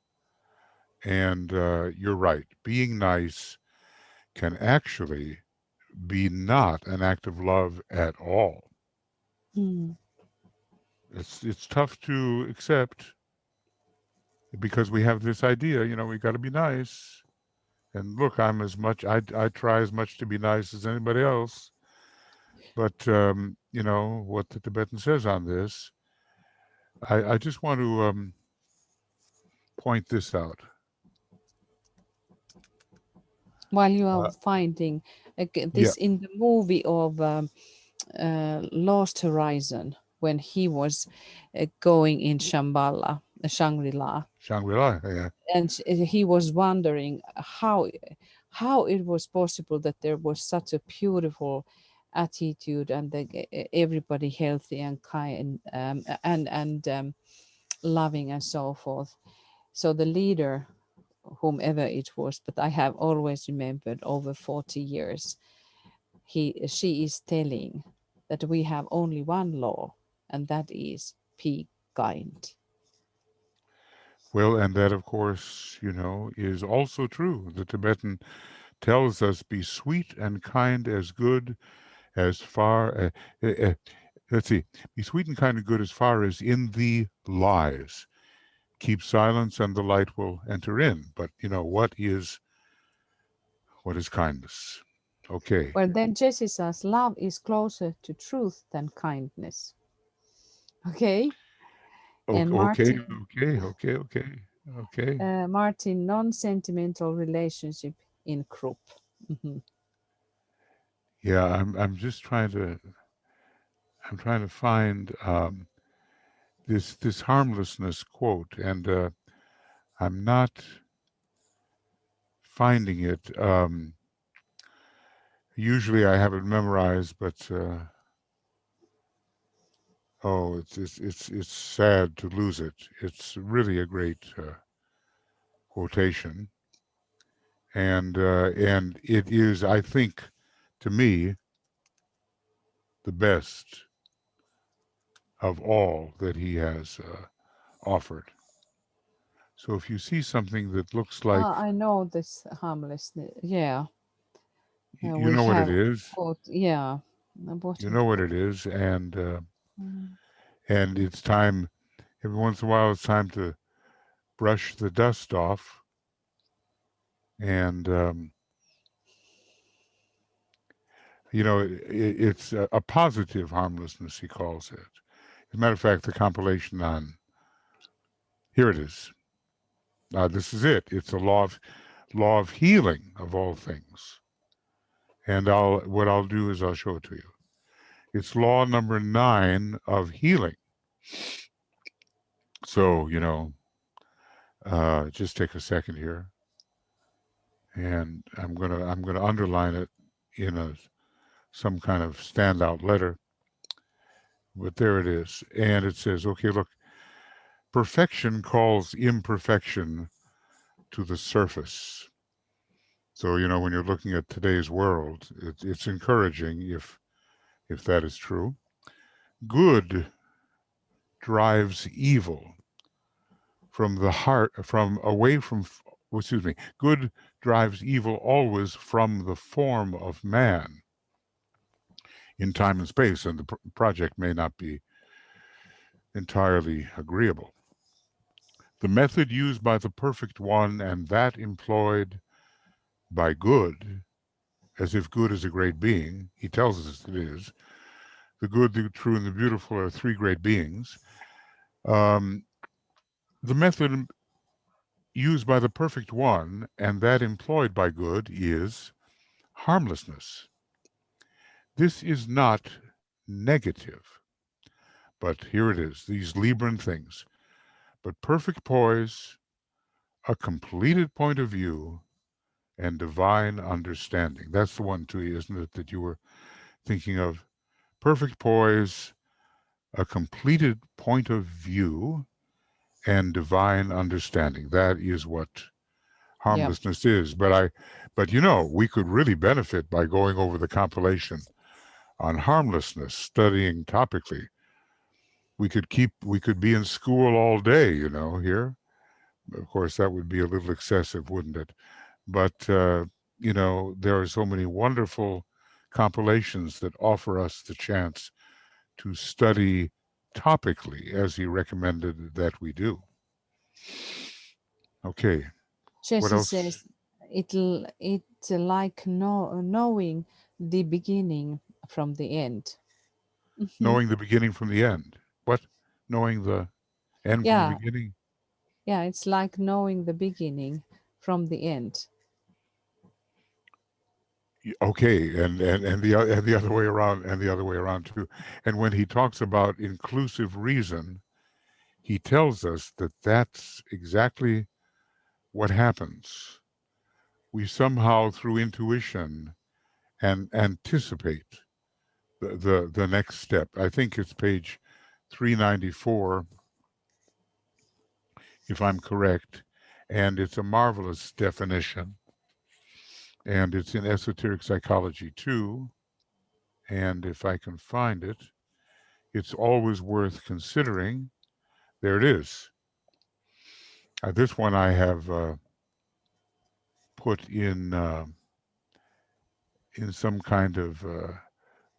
And you're right. Being nice can actually be not an act of love at all. Mm. It's tough to accept because we have this idea, we got to be nice. And look, I try as much to be nice as anybody else. But, what the Tibetan says on this, I just want to point this out. While you are Uh, finding yeah, this in the movie of Lost Horizon, when he was going in Shambhala, Shangri-La, Shangri-La, yeah. and he was wondering how it was possible that there was such a beautiful attitude and everybody healthy and kind, and loving and so forth. So the leader, whomever it was, but I have always remembered over 40 years, she is telling that we have only one law, and that is be kind. Well, and that, of course, is also true. The Tibetan tells us, be sweet and kind as good as far, let's see, be sweet and kind and good as far as in the lies. Keep silence and the light will enter in. But, what is kindness? Okay. Well, then Jesse says, love is closer to truth than kindness. Okay. And Okay, Martin, okay, okay, okay, okay. Martin, non-sentimental relationship in group. Mhm. Yeah, I'm just trying to find this harmlessness quote, and I'm not finding it. Usually I have it memorized, but it's sad to lose it. It's really a great quotation, and it is, I think, to me, the best of all that he has offered. So if you see something that looks like, I know this harmlessness. Yeah, you we know what it have is, quote. Yeah, what you it know what was. it is, Mm. and it's time. Every once in a while, it's time to brush the dust off, and it's a positive harmlessness. He calls it. As a matter of fact, the compilation on here it is. This is it. It's a law of healing of all things. And what I'll do is I'll show it to you. It's law number 9 of healing. So, just take a second here, and I'm gonna underline it in some kind of standout letter. But there it is, and it says, okay, look, perfection calls imperfection to the surface. So, when you're looking at today's world, it's encouraging if that is true. Good drives evil from the heart, from away from, excuse me, good drives evil always from the form of man in time and space, and the project may not be entirely agreeable. The method used by the perfect one and that employed by good, as if good is a great being, he tells us it is. The good, the true, and the beautiful are three great beings. Um, the method used by the perfect one and that employed by good is harmlessness. This is not negative, but here it is, these Libran things. But perfect poise, a completed point of view, and divine understanding. That's the one, too, isn't it, that you were thinking of? Perfect poise, a completed point of view, and divine understanding. That is what Yeah. harmlessness is. But we could really benefit by going over the compilation on harmlessness, studying topically We could be in school all day, you know, here. Of course, that would be a little excessive, wouldn't it? But, you know, there are so many wonderful compilations that offer us the chance to study topically, as he recommended that we do. Okay, what Jesse else? says it's like knowing the beginning from the end. Mhm. Knowing the beginning from the end. What? Knowing the end from the Yeah, beginning? yeah, it's like knowing the beginning from the end. Okay, and the other way around, and the other way around too. And when he talks about inclusive reason, he tells us that that's exactly what happens. We somehow, through intuition, and anticipate the next step. I think it's page 394, if I'm correct, and it's a marvelous definition, and it's in esoteric psychology too. And if I can find it, it's always worth considering. There it is. This one I have put in some kind of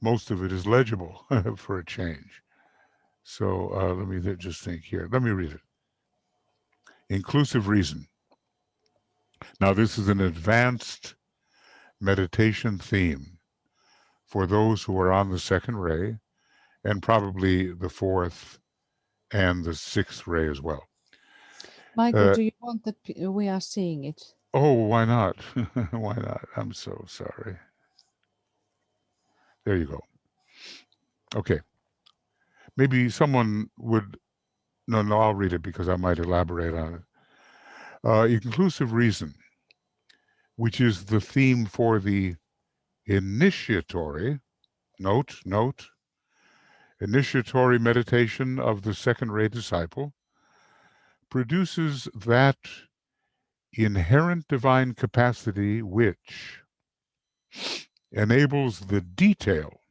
most of it is legible for a change. So let me just think here. Let me read it. Inclusive reason. Now, this is an advanced meditation theme for those who are on the second ray and probably the fourth and the sixth ray as well. Michael, do you want that we are seeing it? Oh, why not? Why not? I'm so sorry. There you go. Okay. Maybe someone would. No, I'll read it because I might elaborate on it. Inclusive reason, which is the theme for the initiatory, note, initiatory meditation of the second ray disciple, produces that inherent divine capacity which enables the detail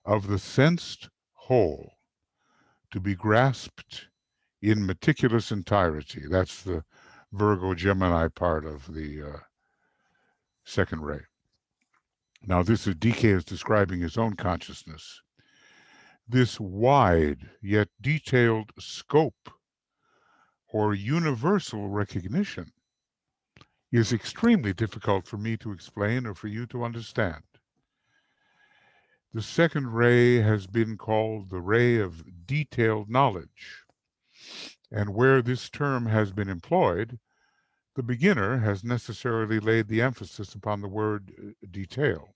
of the sensed whole to be grasped in meticulous entirety. That's the Virgo Gemini part of the second ray. Now, this is DK is describing his own consciousness. This wide yet detailed scope or universal recognition is extremely difficult for me to explain or for you to understand. The second ray has been called the ray of detailed knowledge, and where this term has been employed, the beginner has necessarily laid the emphasis upon the word detail.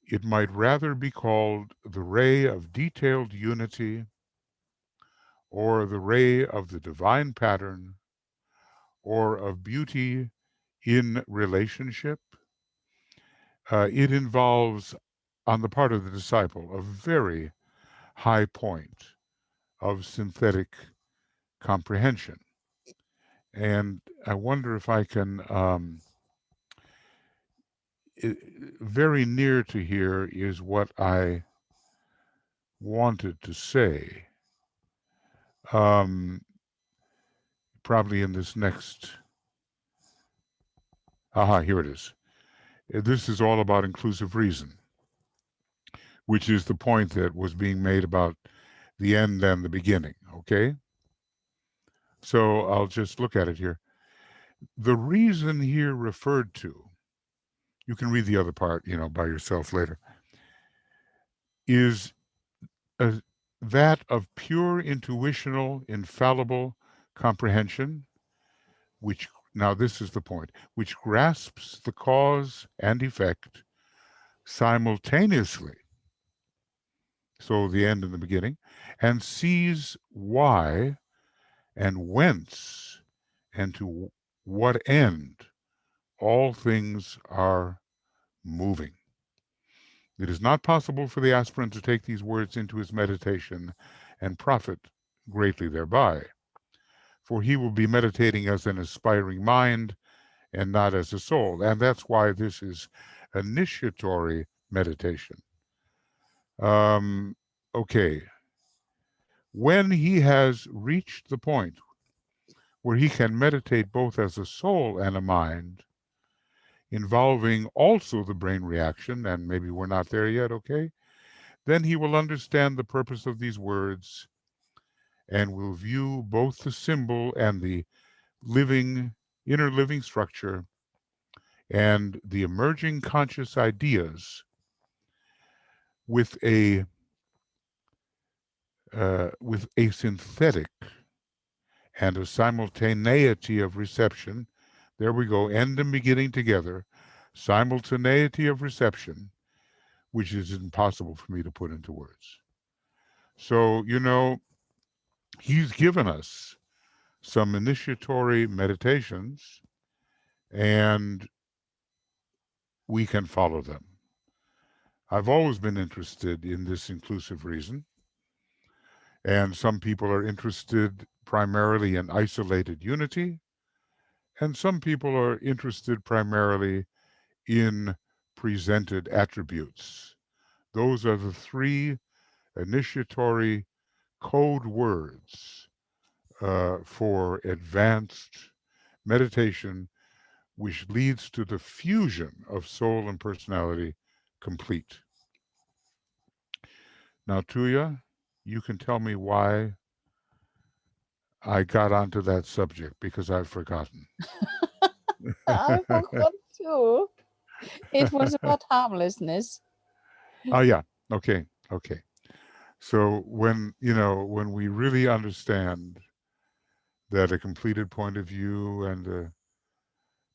It might rather be called the ray of detailed unity, or the ray of the divine pattern, or of beauty in relationship. It involves, on the part of the disciple, a very high point of synthetic comprehension. And I wonder if I can, very near to here is what I wanted to say. Probably in this next, here it is. This is all about inclusive reason, which is the point that was being made about the end and the beginning, okay? So I'll just look at it here. The reason here referred to, you can read the other part, you know, by yourself later, is that of pure intuitional, infallible comprehension, which, now this is the point, which grasps the cause and effect simultaneously, so the end and the beginning, and sees why and whence and to what end all things are moving. It is not possible for the aspirant to take these words into his meditation and profit greatly thereby, for he will be meditating as an aspiring mind and not as a soul. And that's why this is initiatory meditation. Okay. When he has reached the point where he can meditate both as a soul and a mind, involving also the brain reaction, and maybe we're not there yet, okay? Then he will understand the purpose of these words and will view both the symbol and the inner living structure and the emerging conscious ideas with a synthetic and a simultaneity of reception. There we go, end and beginning together. Simultaneity of reception, which is impossible for me to put into words. So, he's given us some initiatory meditations, and we can follow them. I've always been interested in this inclusive reason, and some people are interested primarily in isolated unity, and some people are interested primarily in presented attributes. Those are the three initiatory code words for advanced meditation, which leads to the fusion of soul and personality complete. Now, Tuya, you can tell me why I got onto that subject, because I've forgotten. I forgot too. It was about harmlessness. Oh, yeah. Okay. So when we really understand that a completed point of view and a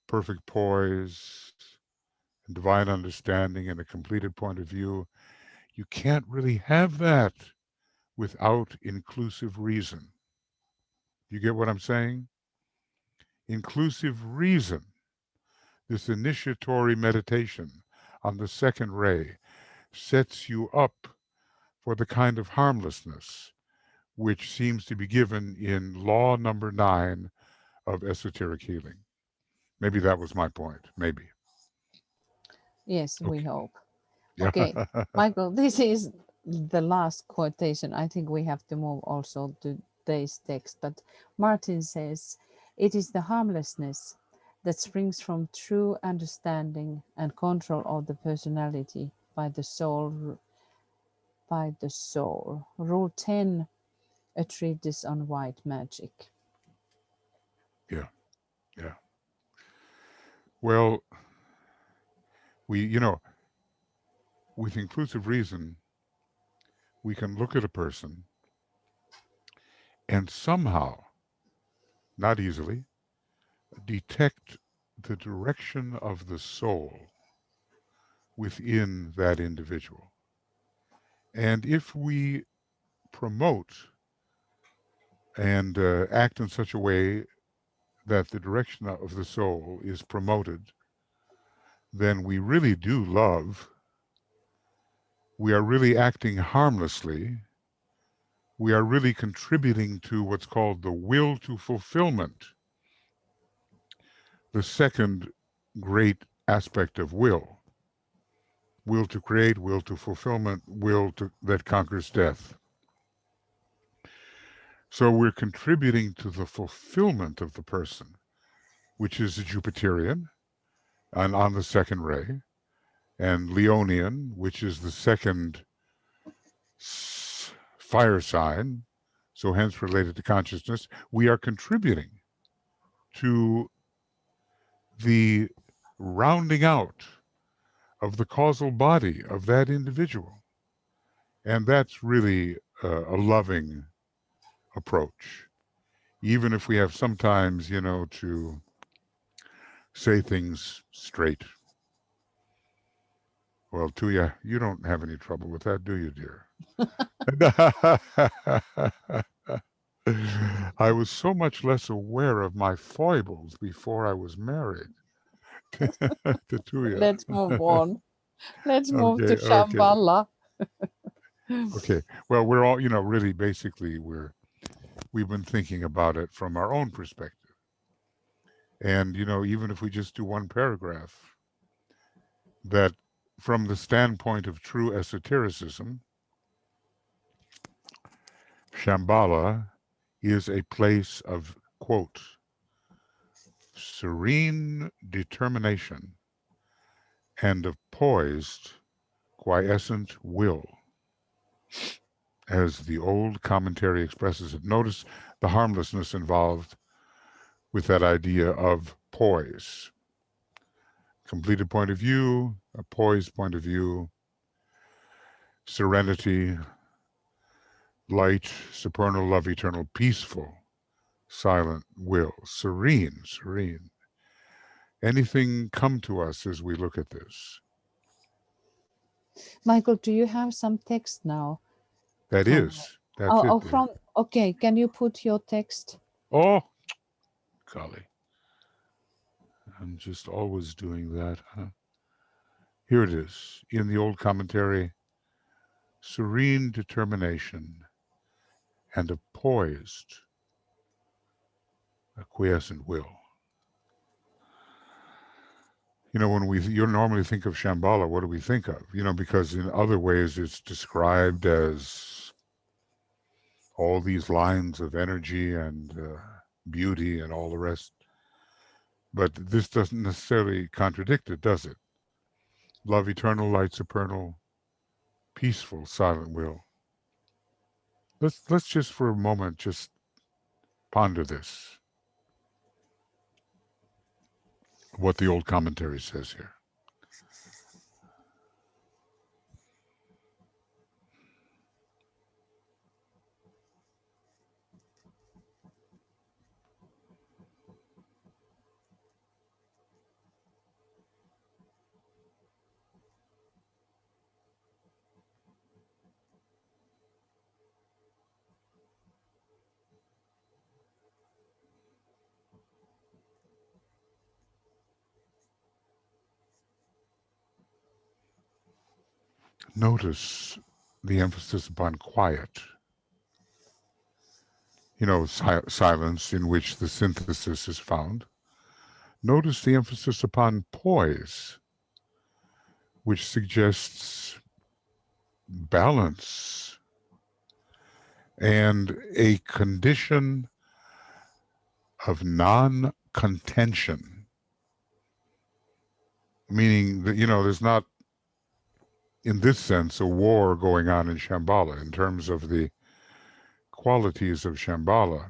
perfect poise and divine understanding and a completed point of view, you can't really have that without inclusive reason. You get what I'm saying? Inclusive reason, this initiatory meditation on the second ray, sets you up for the kind of harmlessness which seems to be given in law number 9 of esoteric healing. Maybe that was my point. Maybe. Yes, we Okay. hope. Yeah. Okay, Michael, this is the last quotation. I think we have to move also to today's text. But Martin says, "It is the harmlessness that springs from true understanding and control of the personality by the soul. By the soul." Rule 10, a treatise on white magic. Yeah. Yeah. Well, with inclusive reason, we can look at a person and somehow, not easily, detect the direction of the soul within that individual. And if we promote and act in such a way that the direction of the soul is promoted, then we really do love. We are really acting harmlessly. We are really contributing to what's called the will to fulfillment, the second great aspect of will. Will to create, will to fulfillment, that conquers death. So we're contributing to the fulfillment of the person, which is a Jupiterian, and on the second ray, and Leonian, which is the second fire sign, so hence related to consciousness. We are contributing to the rounding out of the causal body of that individual. And that's really a loving approach, even if we have sometimes, to say things straight. Well, Tuya, you don't have any trouble with that, do you, dear? I was so much less aware of my foibles before I was married to Tuya. Let's move on. Let's move to Okay. Shamballa. Okay. Well, we're all, really basically we've been thinking about it from our own perspective. And, even if we just do one paragraph, that from the standpoint of true esotericism, Shambhala is a place of, quote, serene determination and of poised, quiescent will, as the old commentary expresses it. Notice the harmlessness involved with that idea of poise. Completed point of view, a poised point of view, serenity, light, supernal love, eternal, peaceful, silent will, serene, serene. Anything come to us as we look at this? Michael, do you have some text now? That's Oh, it. from, okay, can you put your text? Oh, golly. I'm just always doing that, huh? Here it is, in the old commentary, serene determination and a poised, a quiescent will. You know, when you normally think of Shambhala, what do we think of? You know, because in other ways it's described as all these lines of energy and beauty and all the rest. But this doesn't necessarily contradict it, does it? Love, eternal, light, supernal, peaceful, silent will. Let's just for a moment just ponder this, what the old commentary says here. Notice the emphasis upon quiet. You know, silence in which the synthesis is found. Notice the emphasis upon poise, which suggests balance and a condition of non-contention, meaning that, you know, there's not, in this sense, a war going on in Shambhala in terms of the qualities of Shambhala.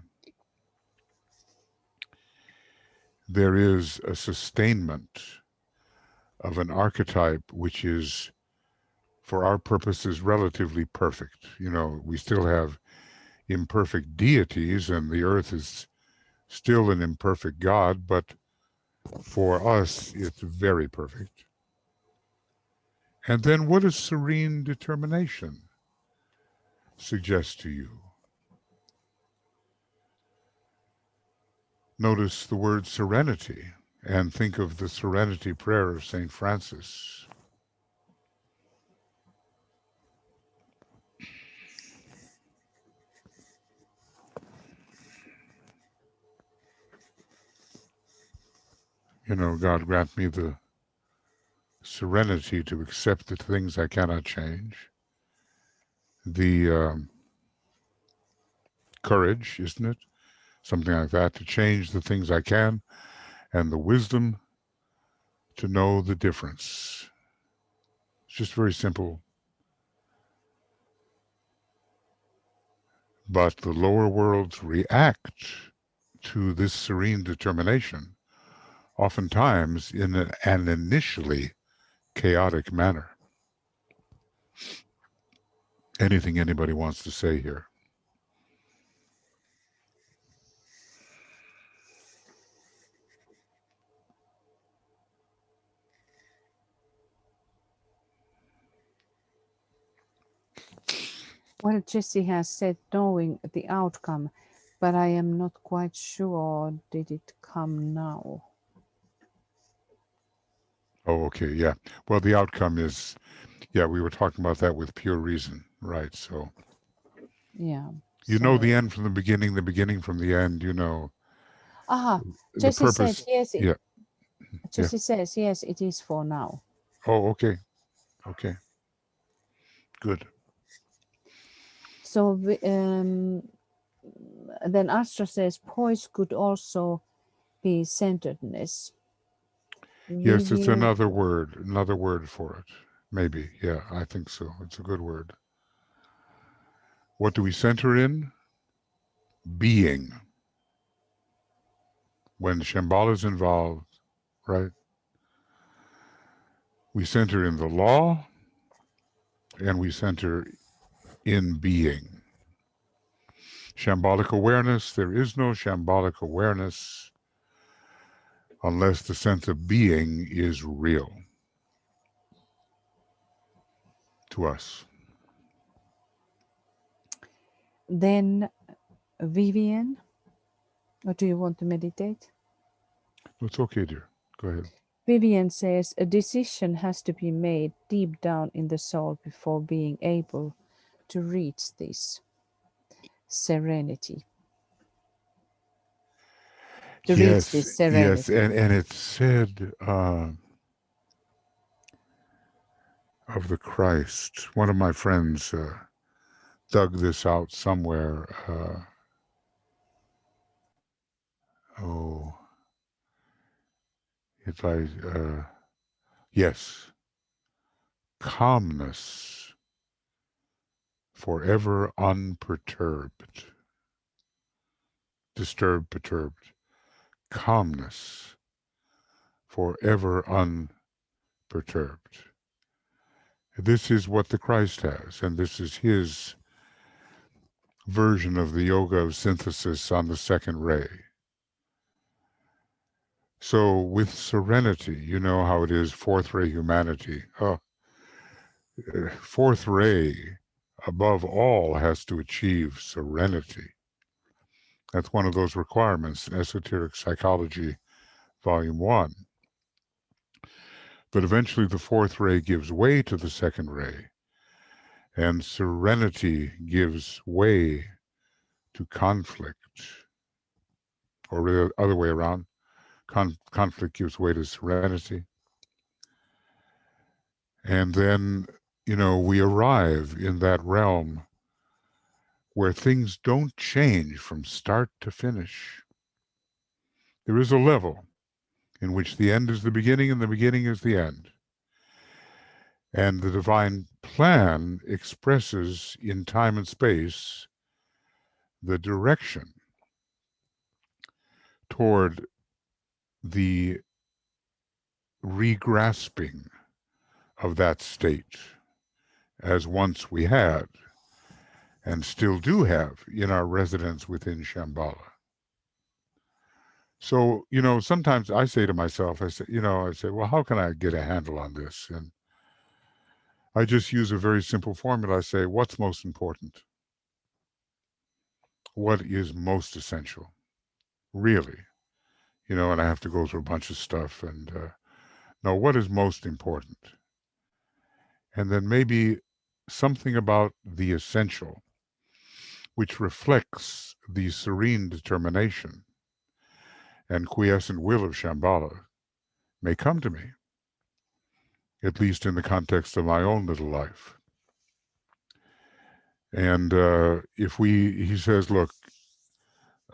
There is a sustainment of an archetype which is, for our purposes, relatively perfect. You know, we still have imperfect deities, and the earth is still an imperfect God, but for us, it's very perfect. And then what does serene determination suggest to you? Notice the word serenity and think of the serenity prayer of St. Francis. You know, God grant me the serenity to accept the things I cannot change, the courage, isn't it? Something like that, to change the things I can, and the wisdom to know the difference. It's just very simple. But the lower worlds react to this serene determination, oftentimes in an initially chaotic manner. Anything anybody wants to say here? Well, Jesse has said knowing the outcome, but I am not quite sure. Did it come now? Oh, okay, yeah. Well, the outcome is, yeah, we were talking about that with pure reason, right? So, Yeah. you know the end from the beginning from the end, you know. Aha, The Jesse said purpose, yes. yeah. Jesse says yes, it is for now. Oh, okay. Okay. Good. So then Astra says poise could also be centeredness. Yes, it's Vivian, another word for it. Maybe. Yeah, I think so. It's a good word. What do we center in? Being. When Shambhala is involved, right? We center in the law and we center in being. Shambhalic awareness, there is no shambhalic awareness unless the sense of being is real to us. then Vivian, or do you want to meditate? It's okay, dear. Go ahead. Vivian says a decision has to be made deep down in the soul before being able to reach this serenity. To reach Yes, this yes, serenity. and it's said of the Christ. One of my friends dug this out somewhere. Oh, it's like yes, calmness, forever unperturbed, disturbed, perturbed, calmness, forever unperturbed. This is what the Christ has, and this is his version of the yoga of synthesis on the second ray. So with serenity, you know how it is, fourth ray humanity. Fourth ray, above all, has to achieve serenity. That's one of those requirements in Esoteric Psychology, Volume 1. But eventually the fourth ray gives way to the second ray, and serenity gives way to conflict, or the other way around. Conflict gives way to serenity. And then, we arrive in that realm where things don't change from start to finish. There is a level in which the end is the beginning and the beginning is the end. And the divine plan expresses in time and space the direction toward the regrasping of that state as once we had and still do have in our residence within Shambhala. So, sometimes I say to myself, I say, well, how can I get a handle on this? And I just use a very simple formula. I say, what's most important? What is most essential? Really? And I have to go through a bunch of stuff and no, what is most important? And then maybe something about the essential, which reflects the serene determination and quiescent will of Shambhala, may come to me, at least in the context of my own little life. And he says, look,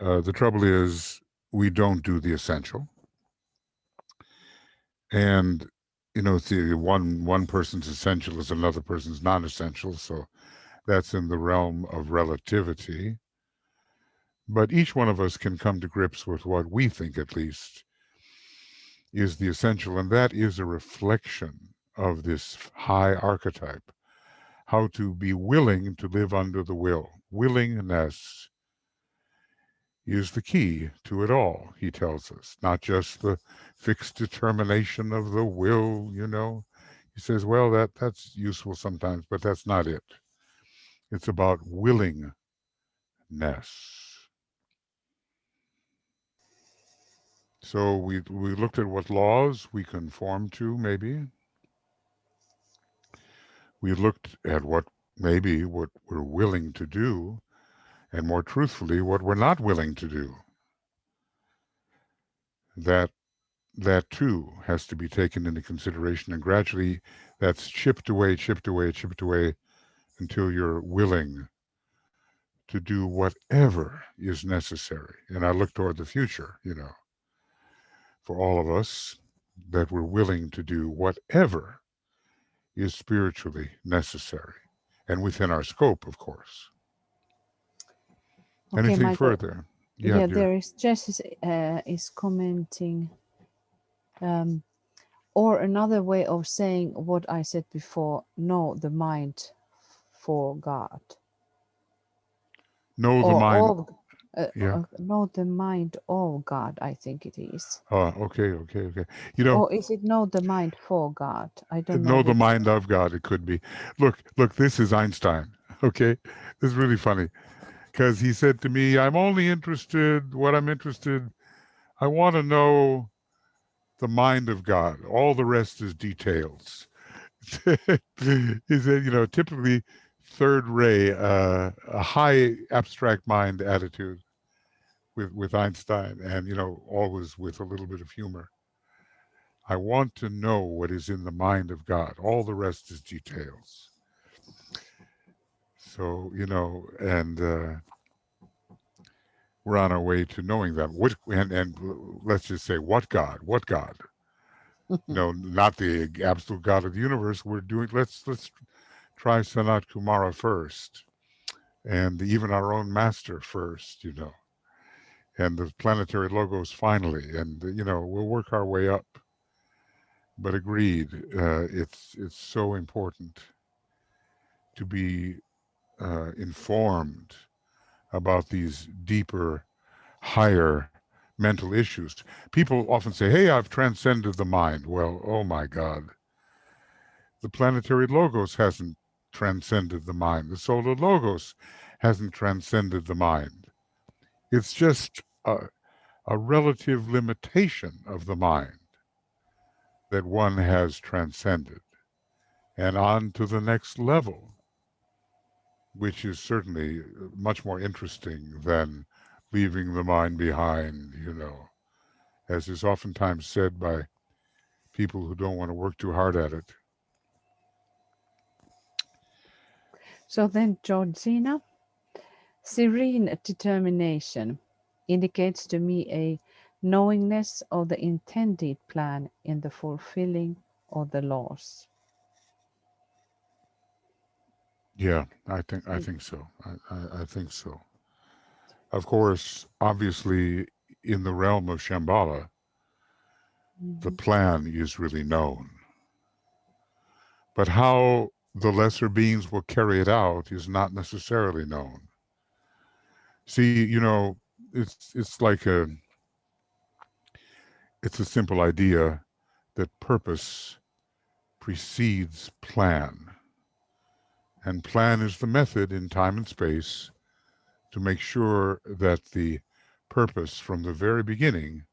the trouble is we don't do the essential. And, see, one person's essential is another person's non-essential. So that's in the realm of relativity. But each one of us can come to grips with what we think, at least, is the essential. And that is a reflection of this high archetype, how to be willing to live under the will. Willingness is the key to it all, he tells us, not just the fixed determination of the will, He says, well, that's useful sometimes, but that's not it. It's about willingness. So we looked at what laws we conform to, maybe. We looked at what we're willing to do, and more truthfully, what we're not willing to do. That too has to be taken into consideration, and gradually that's chipped away until you're willing to do whatever is necessary. And I look toward the future, for all of us, that we're willing to do whatever is spiritually necessary and within our scope, of course. Okay, Anything Michael. further? Yeah, Yeah, dear. there is Jess is commenting. Or another way of saying what I said before, know the mind for God. Know the Or mind. Yeah. know the mind of God, I think it is. Okay. Or is it know the mind for God? I don't know Know the which. mind of God, it could be. Look, this is Einstein. Okay. This is really funny because he said to me, I'm only interested, I want to know the mind of God. All the rest is details. He said, typically third ray, a high abstract mind attitude with Einstein, and always with a little bit of humor. I want to know what is in the mind of God. All the rest is details. So and we're on our way to knowing that. And let's just say what God? What God? Not the absolute God of the universe. We're doing. Let's try Sanat Kumara first, and even our own master first. And the planetary logos finally, and we'll work our way up. But agreed, it's so important to be informed about these deeper, higher mental issues. People often say, "Hey, I've transcended the mind." Well, oh my God, the planetary logos hasn't transcended the mind. The solar logos hasn't transcended the mind. It's just a relative limitation of the mind that one has transcended and on to the next level, which is certainly much more interesting than leaving the mind behind, as is oftentimes said by people who don't want to work too hard at it. So then, Georgina, serene determination indicates to me a knowingness of the intended plan in the fulfilling of the laws. Yeah, I think so. I think so. Of course, obviously, in the realm of Shambhala, the plan is really known. But how the lesser beings will carry it out is not necessarily known. See, it's a simple idea that purpose precedes plan. And plan is the method in time and space to make sure that the purpose from the very beginning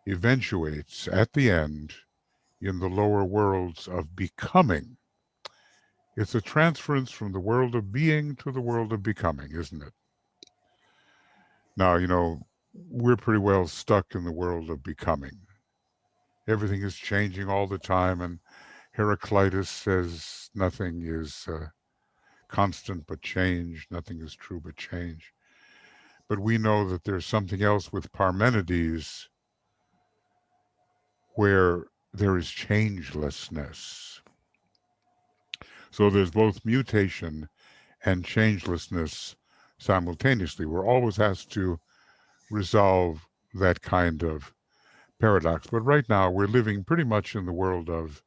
eventuates at the end in the lower worlds of becoming. It's a transference from the world of being to the world of becoming, isn't it? Now, we're pretty well stuck in the world of becoming. Everything is changing all the time, and Heraclitus says nothing is constant but change, nothing is true but change. But we know that there's something else with Parmenides where there is changelessness. So there's both mutation and changelessness simultaneously. We're always has to resolve that kind of paradox. But right now, we're living pretty much in the world of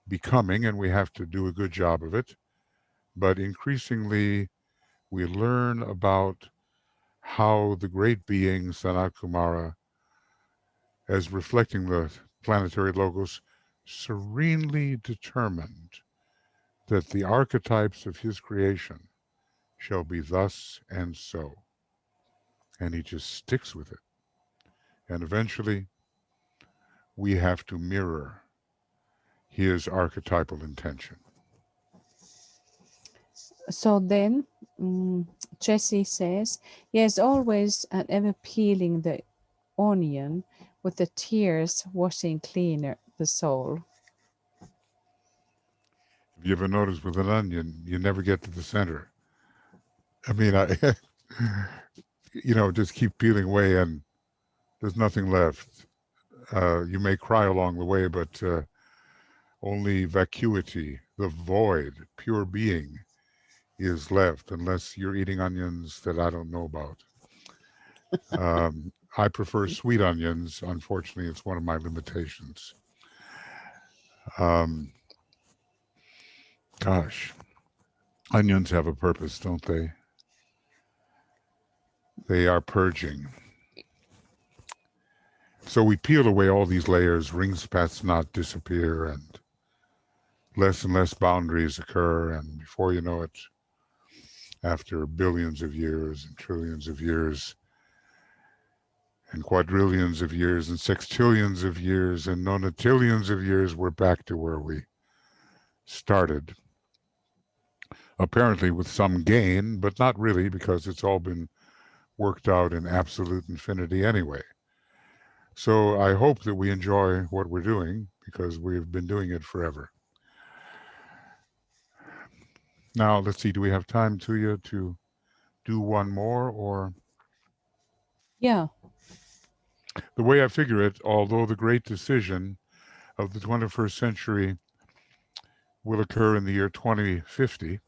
becoming, and we have to do a good job of it. But increasingly, we learn about how the great being, Sanat Kumara, as reflecting the planetary logos, serenely determined that the archetypes of his creation shall be thus and so. And he just sticks with it. And eventually, we have to mirror his archetypal intention. So then, Jessie says, yes, always and ever peeling the onion with the tears washing cleaner the soul. If you ever notice with an onion, you never get to the center. I mean, just keep peeling away and there's nothing left. You may cry along the way, but only vacuity, the void, pure being is left, unless you're eating onions that I don't know about. I prefer sweet onions. Unfortunately, it's one of my limitations. Um, Gosh, onions have a purpose, don't they? They are purging. So we peel away all these layers, rings past not disappear, and less boundaries occur. And before you know it, after billions of years and trillions of years and quadrillions of years and sextillions of years and nonatillions of years, we're back to where we started. Apparently with some gain, but not really, because it's all been worked out in absolute infinity anyway. So I hope that we enjoy what we're doing, because we've been doing it forever. Now, let's see, do we have time to do one more? Or Yeah. the way I figure it, although the great decision of the 21st century will occur in the year 2050,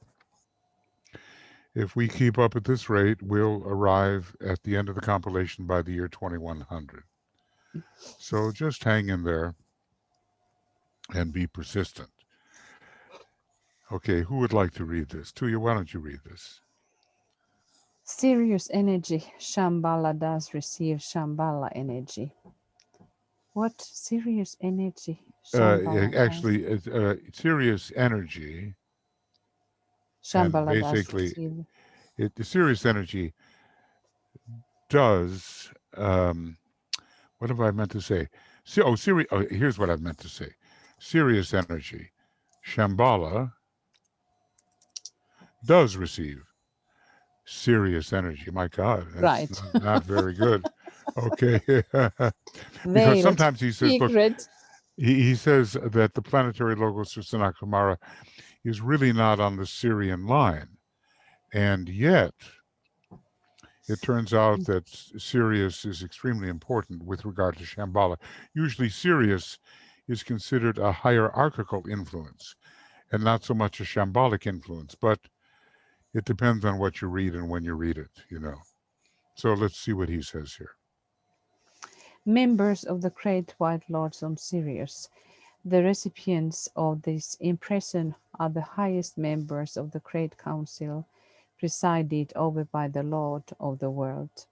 if we keep up at this rate, we'll arrive at the end of the compilation by the year 2100. So just hang in there and be persistent. Okay, who would like to read this? Tuya, why don't you read this? Sirius energy. Shambhala does receive Shambhala energy. What? Sirius energy? Shambhala does. Actually, it's Sirius energy, and Shambhala does basically, receive. the Sirius energy does. What have I meant to say? Here's what I've meant to say. Sirius energy, Shambhala does receive Sirius energy. My God, that's Right. not very good. Okay, because Veiled sometimes he says, look, secret. he says that the planetary logos for Sanat Kumara is really not on the Sirian line. And yet, it turns out that Sirius is extremely important with regard to Shambhala. Usually, Sirius is considered a hierarchical influence and not so much a shambolic influence, but it depends on what you read and when you read it. So let's see what he says here. Members of the Great White Lords on Sirius. The recipients of this impression are the highest members of the Great Council, presided over by the Lord of the world.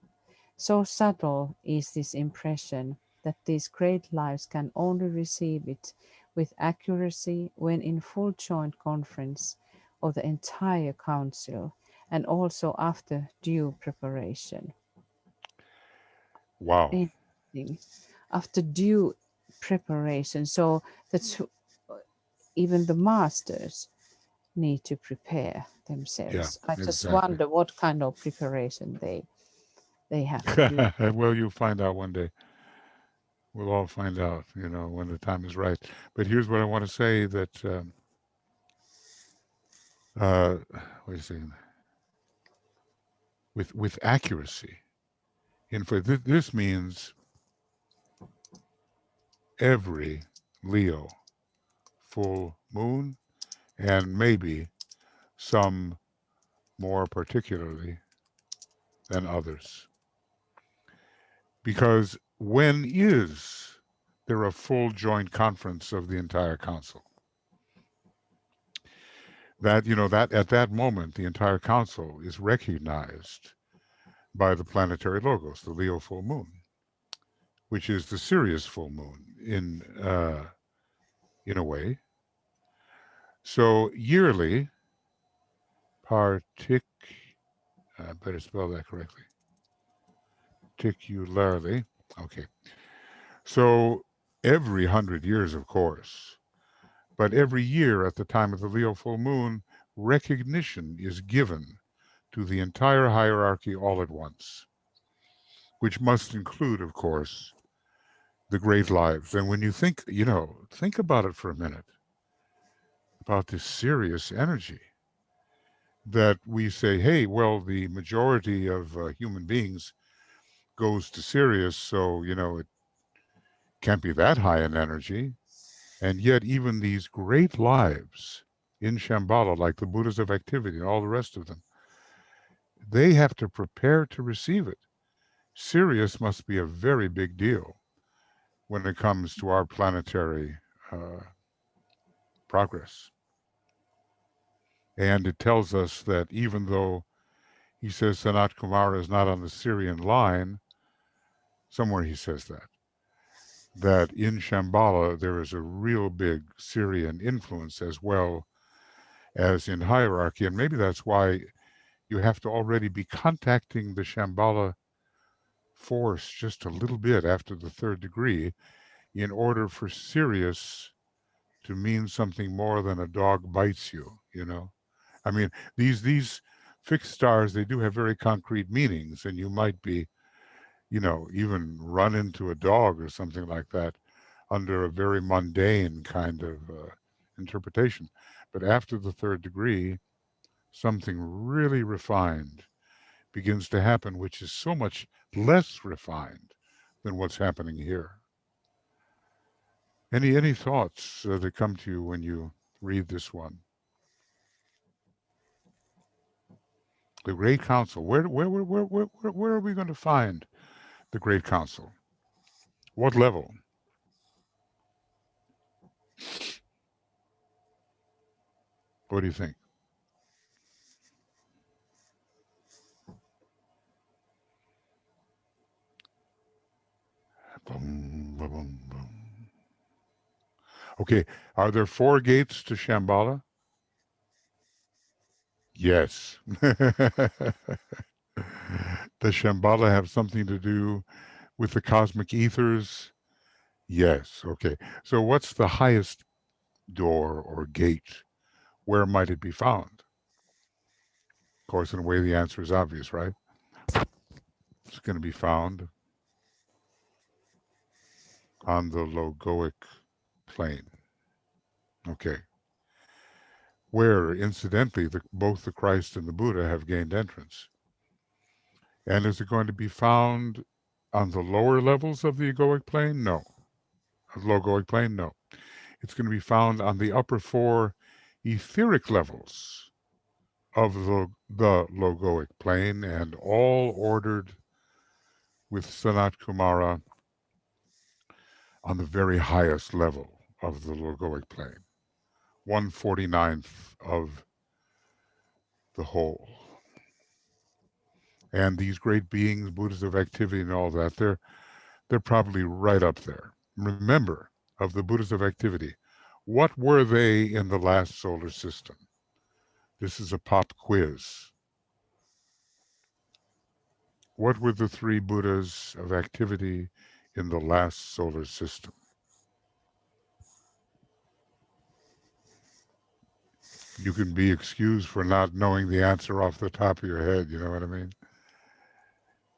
So subtle is this impression that these great lives can only receive it with accuracy when in full joint conference of the entire council, and also after due preparation. Wow. Interesting. After due preparation. So that's even the masters need to prepare Yeah, themselves. I just exactly. wonder what kind of preparation they have to do. Well, you'll find out one day. We'll all find out, when the time is right. But here's what I want to say that, uh, wait a second, with accuracy. And for this means every Leo full moon, and maybe some more particularly than others. Because when is there a full joint conference of the entire council? That at that moment, the entire council is recognized by the planetary logos, the Leo full moon, which is the Sirius full moon in a way. So yearly, I better spell that correctly. Particularly, okay. So every 100 years, of course, but every year at the time of the Leo full moon, recognition is given to the entire hierarchy all at once, which must include, of course, the great lives. And when you think about it for a minute, about this Sirius energy. that we say, hey, well, the majority of human beings goes to Sirius, so, it can't be that high in energy. And yet, even these great lives in Shambhala, like the Buddhas of activity and all the rest of them, they have to prepare to receive it. Sirius must be a very big deal when it comes to our planetary progress. And it tells us that even though he says Sanat Kumara is not on the Syrian line, somewhere he says that in Shambhala there is a real big Syrian influence as well as in hierarchy. And maybe that's why you have to already be contacting the Shambhala force just a little bit after the third degree in order for Sirius to mean something more than a dog bites you. I mean, these fixed stars, they do have very concrete meanings, and you might be, even run into a dog or something like that under a very mundane kind of interpretation. But after the third degree, something really refined begins to happen, which is so much less refined than what's happening here. Any thoughts that come to you when you read this one? The Great Council. Where are we going to find the Great Council? What level? What do you think? Boom, boom, boom, boom. Okay, are there 4 gates to Shambhala? Yes. Does Shambhala have something to do with the cosmic ethers? Yes. Okay. So what's the highest door or gate? Where might it be found? Of course, in a way, the answer is obvious, right? It's going to be found on the logoic plane. Okay. Where, incidentally, both the Christ and the Buddha have gained entrance. And is it going to be found on the lower levels of the egoic plane? No. Logoic plane? No. It's going to be found on the upper 4 etheric levels of the logoic plane, and all ordered with Sanat Kumara on the very highest level of the logoic plane, 1/49th of the whole. And these great beings, Buddhas of activity and all that, they're probably right up there. Remember, of the Buddhas of activity, what were they in the last solar system? This is a pop quiz. What were the 3 Buddhas of activity in the last solar system? You can be excused for not knowing the answer off the top of your head, you know what I mean?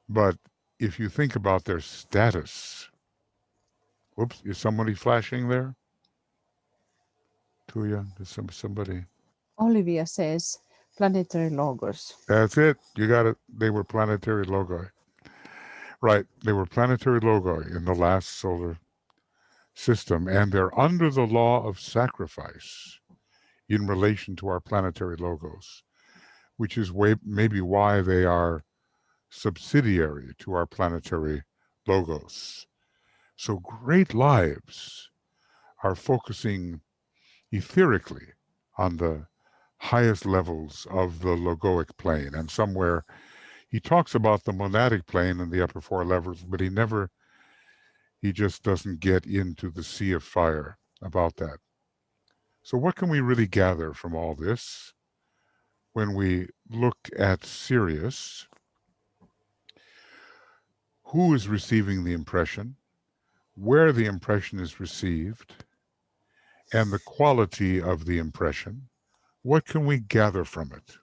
But if you think about their status, whoops, is somebody flashing there? Tuya, is somebody? Olivia says planetary logos. That's it. You got it. They were planetary logi. Right. They were planetary logi in the last solar system, and they're under the law of sacrifice in relation to our planetary logos, which is maybe why they are subsidiary to our planetary logos. So great lives are focusing etherically on the highest levels of the logoic plane. And somewhere he talks about the monadic plane and the upper 4 levels, but he just doesn't get into the sea of fire about that. So what can we really gather from all this when we look at Sirius? Who is receiving the impression, where the impression is received, and the quality of the impression? What can we gather from it?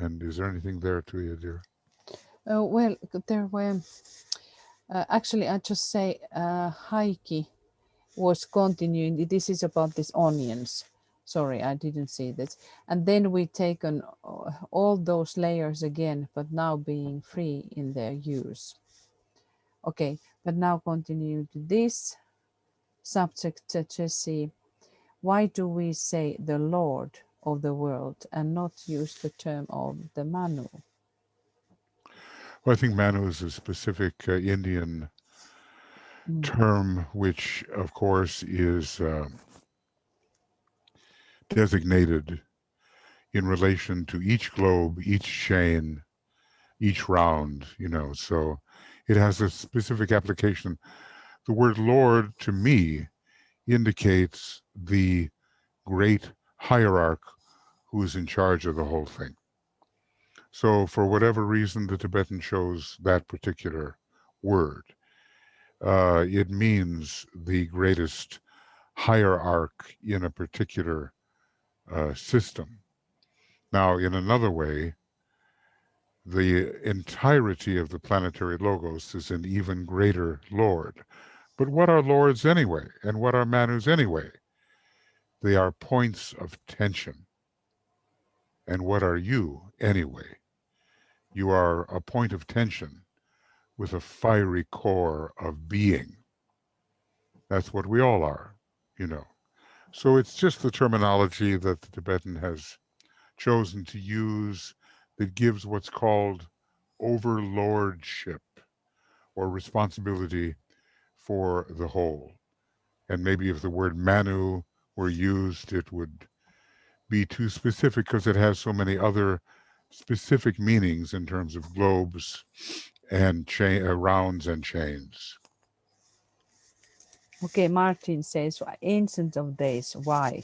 And is there anything there to you, dear? Well, there were actually, I just say Heikki was continuing. This is about these onions. Sorry, I didn't see this. And then we take on all those layers again, but now being free in their use. Okay, but now continue to this subject, Jesse. Why do we say the Lord of the world and not use the term of the Manu? Well, I think Manu is a specific Indian term, which, of course, is designated in relation to each globe, each chain, each round, so it has a specific application. The word Lord, to me, indicates the great hierarch who is in charge of the whole thing. So for whatever reason, the Tibetan chose that particular word. It means the greatest hierarch in a particular system. Now, in another way, the entirety of the planetary logos is an even greater Lord. But what are lords anyway? And what are manus anyway? They are points of tension. And what are you anyway? You are a point of tension with a fiery core of being. That's what we all are, So it's just the terminology that the Tibetan has chosen to use that gives what's called overlordship or responsibility for the whole. And maybe if the word Manu were used, it would be too specific because it has so many other specific meanings in terms of globes and rounds and chains. Okay, Martin says, Ancient of Days, why?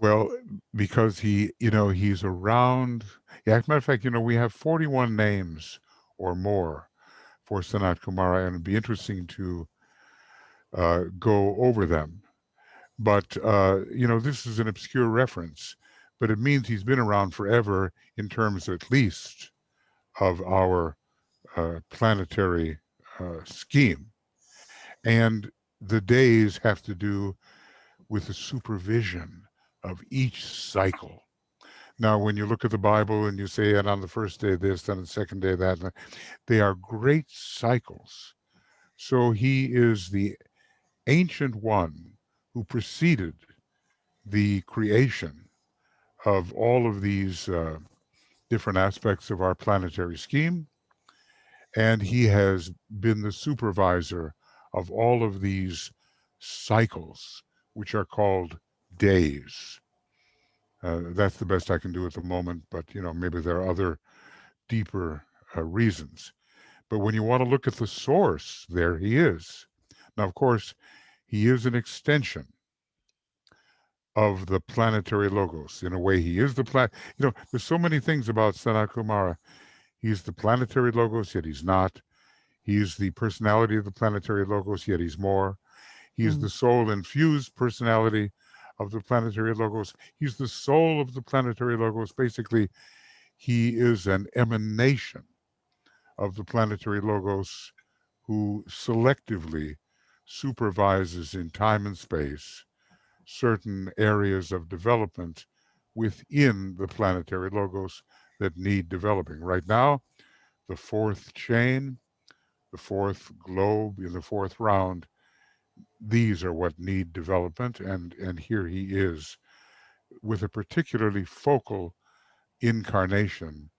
Well, because he's around. Yeah, as a matter of fact, we have 41 names or more for Sanat Kumara, and it'd be interesting to go over them. But, this is an obscure reference, but it means he's been around forever in terms, at least, of our planetary scheme. And the days have to do with the supervision of each cycle. Now, when you look at the Bible and you say, and on the first day this, and on the second day that, they are great cycles. So he is the ancient one who preceded the creation of all of these different aspects of our planetary scheme. And he has been the supervisor of all of these cycles, which are called days. That's the best I can do at the moment, but maybe there are other deeper reasons. But when you want to look at the source, there he is. Now, of course, he is an extension of the planetary logos. In a way, he is the there's so many things about Sanat Kumara. He's the planetary logos, yet he's not. He's the personality of the planetary logos, yet he's more. He's the soul-infused personality of the planetary logos. He's the soul of the planetary logos. Basically, he is an emanation of the planetary logos who selectively supervises in time and space certain areas of development within the planetary logos that need developing. Right now, the fourth chain, the fourth globe in the fourth round, these are what need development, and here he is with a particularly focal incarnation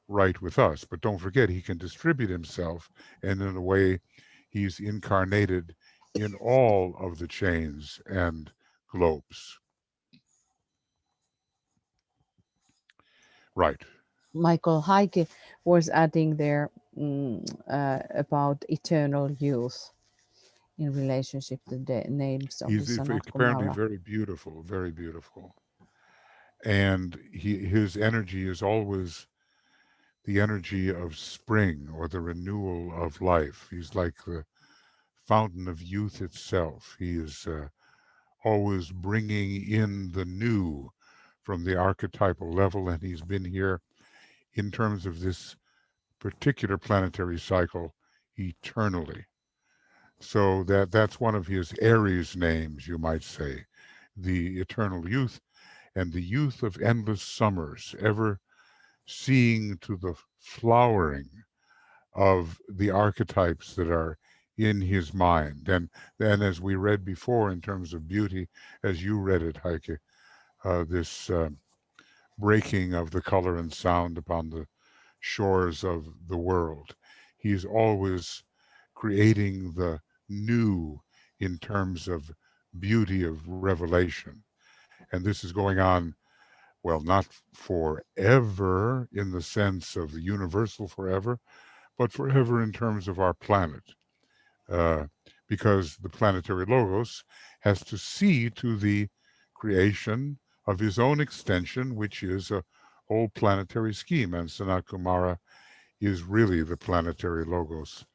right with us. But don't forget, he can distribute himself, and in a way, he's incarnated in all of the chains and globes. Right. Michael Heike was adding there about eternal youth in relationship to the names of the Sanat apparently Kumara. very beautiful, very beautiful. And his energy is always the energy of spring or the renewal of life. He's like the fountain of youth itself. He is always bringing in the new from the archetypal level, and he's been here in terms of this particular planetary cycle eternally. So that's one of his Aries names, you might say. the eternal youth and the youth of endless summers, ever seeing to the flowering of the archetypes that are in his mind. And then, as we read before, in terms of beauty, as you read it, Heike, this breaking of the color and sound upon the shores of the world. He's always creating the new in terms of beauty of revelation. And this is going on, well, not forever in the sense of the universal forever, but forever in terms of our planet. Uh, because the planetary logos has to see to the creation of his own extension, which is a whole planetary scheme. And Sanat Kumara is really the planetary logos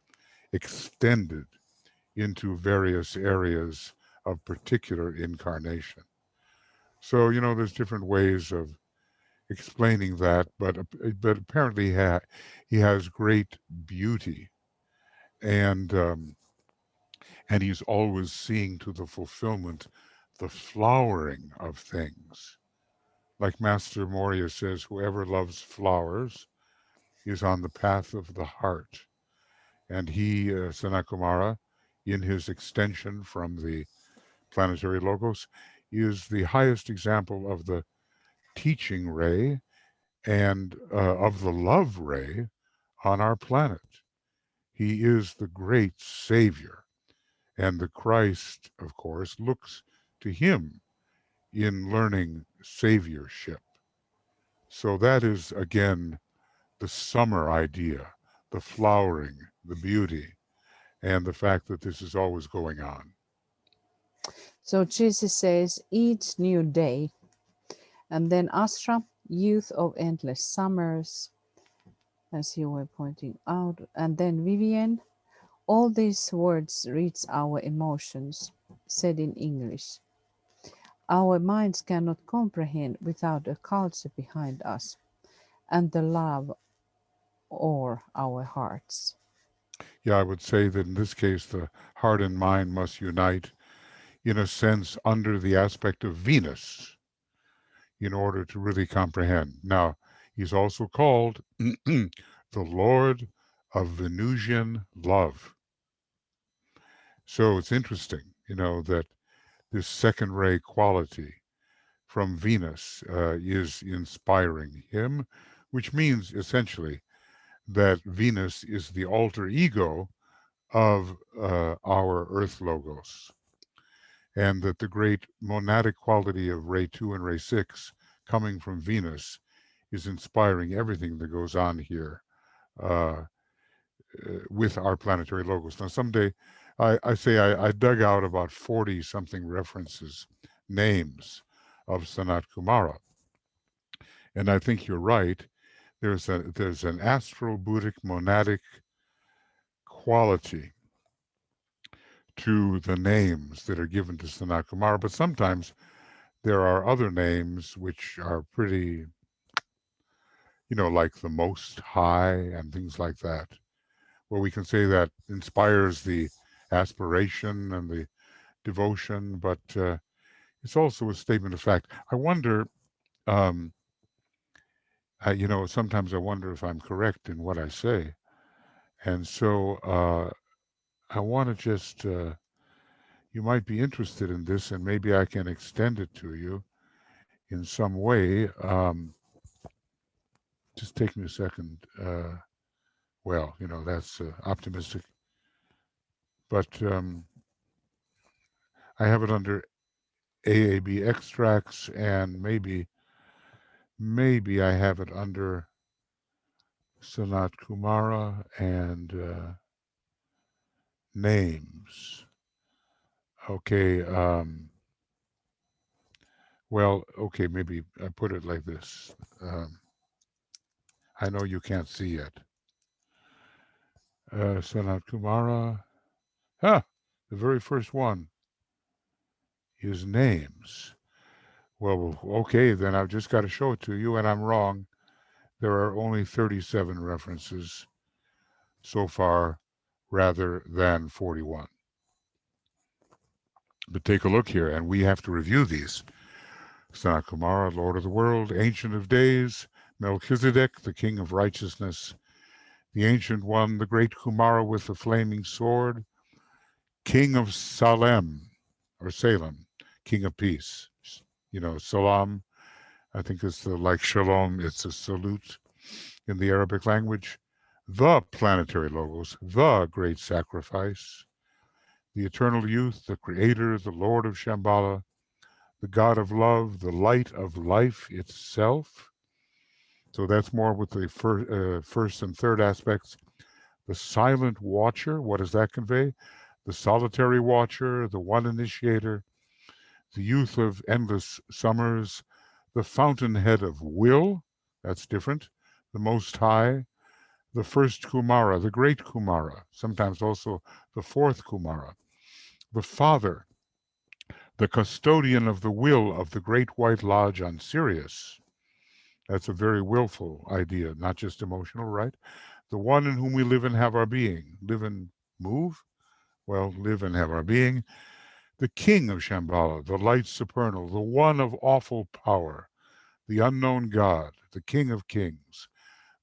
extended into various areas of particular incarnation. So, there's different ways of explaining that, but apparently he has great beauty, and he's always seeing to the fulfillment, the flowering of things. Like Master Moria says, whoever loves flowers is on the path of the heart. And he, Sanat Kumara, in his extension from the planetary logos, is the highest example of the teaching ray and of the love ray on our planet. He is the great savior. And the Christ, of course, looks to him in learning saviorship. So that is, again, the summer idea, the flowering, the beauty, and the fact that this is always going on. So Jesus says, each new day. And then Astra, youth of endless summers, as you were pointing out. And then Vivian, all these words reach our emotions, said in English. Our minds cannot comprehend without a culture behind us and the love or our hearts. Yeah, I would say that in this case, the heart and mind must unite, in a sense, under the aspect of Venus in order to really comprehend. Now, he's also called the Lord of Venusian love. So it's interesting, that this second ray quality from Venus is inspiring him, which means essentially that Venus is the alter ego of our Earth logos, and that the great monadic quality of ray 2 and ray 6 coming from Venus is inspiring everything that goes on here uh, with our planetary logos. Now, someday I say I dug out about 40 something references, names of Sanat Kumara. And I think you're right. There's an astral Buddhic monadic quality to the names that are given to Sanat Kumara, but sometimes there are other names which are pretty, like the Most High and things like that, where we can say that inspires the aspiration and the devotion, but it's also a statement of fact. I wonder, um, sometimes I wonder if I'm correct in what I say. And so I want to just, you might be interested in this, and maybe I can extend it to you in some way. Just take me a second. Well, that's optimistic. But I have it under AAB extracts, and maybe I have it under Sanat Kumara and names. Okay. Well, okay, maybe I put it like this. I know you can't see it. Sanat Kumara. The very first one is names. Well, okay, then I've just got to show it to you, and I'm wrong. There are only 37 references so far rather than 41. But take a look here, and we have to review these. Sanat Kumara, Lord of the World, Ancient of Days, Melchizedek, the King of Righteousness, the Ancient One, the Great Kumara with the Flaming Sword, King of Salem, or Salem, King of Peace. Salam, I think it's like shalom, it's a salute in the Arabic language. The planetary logos, the great sacrifice, the eternal youth, the creator, the Lord of Shambhala, the God of love, the light of life itself. So that's more with the first and third aspects. The silent watcher, what does that convey? The solitary watcher, the one initiator, the youth of endless summers, the fountainhead of will, that's different, the Most High, the first Kumara, the great Kumara, sometimes also the fourth Kumara, the Father, the custodian of the will of the Great White Lodge on Sirius. That's a very willful idea, not just emotional, right? The one in whom we live and have our being. Live and move? Well, live and have our being. The king of Shambhala, the light supernal, the one of awful power, the unknown God, the king of kings,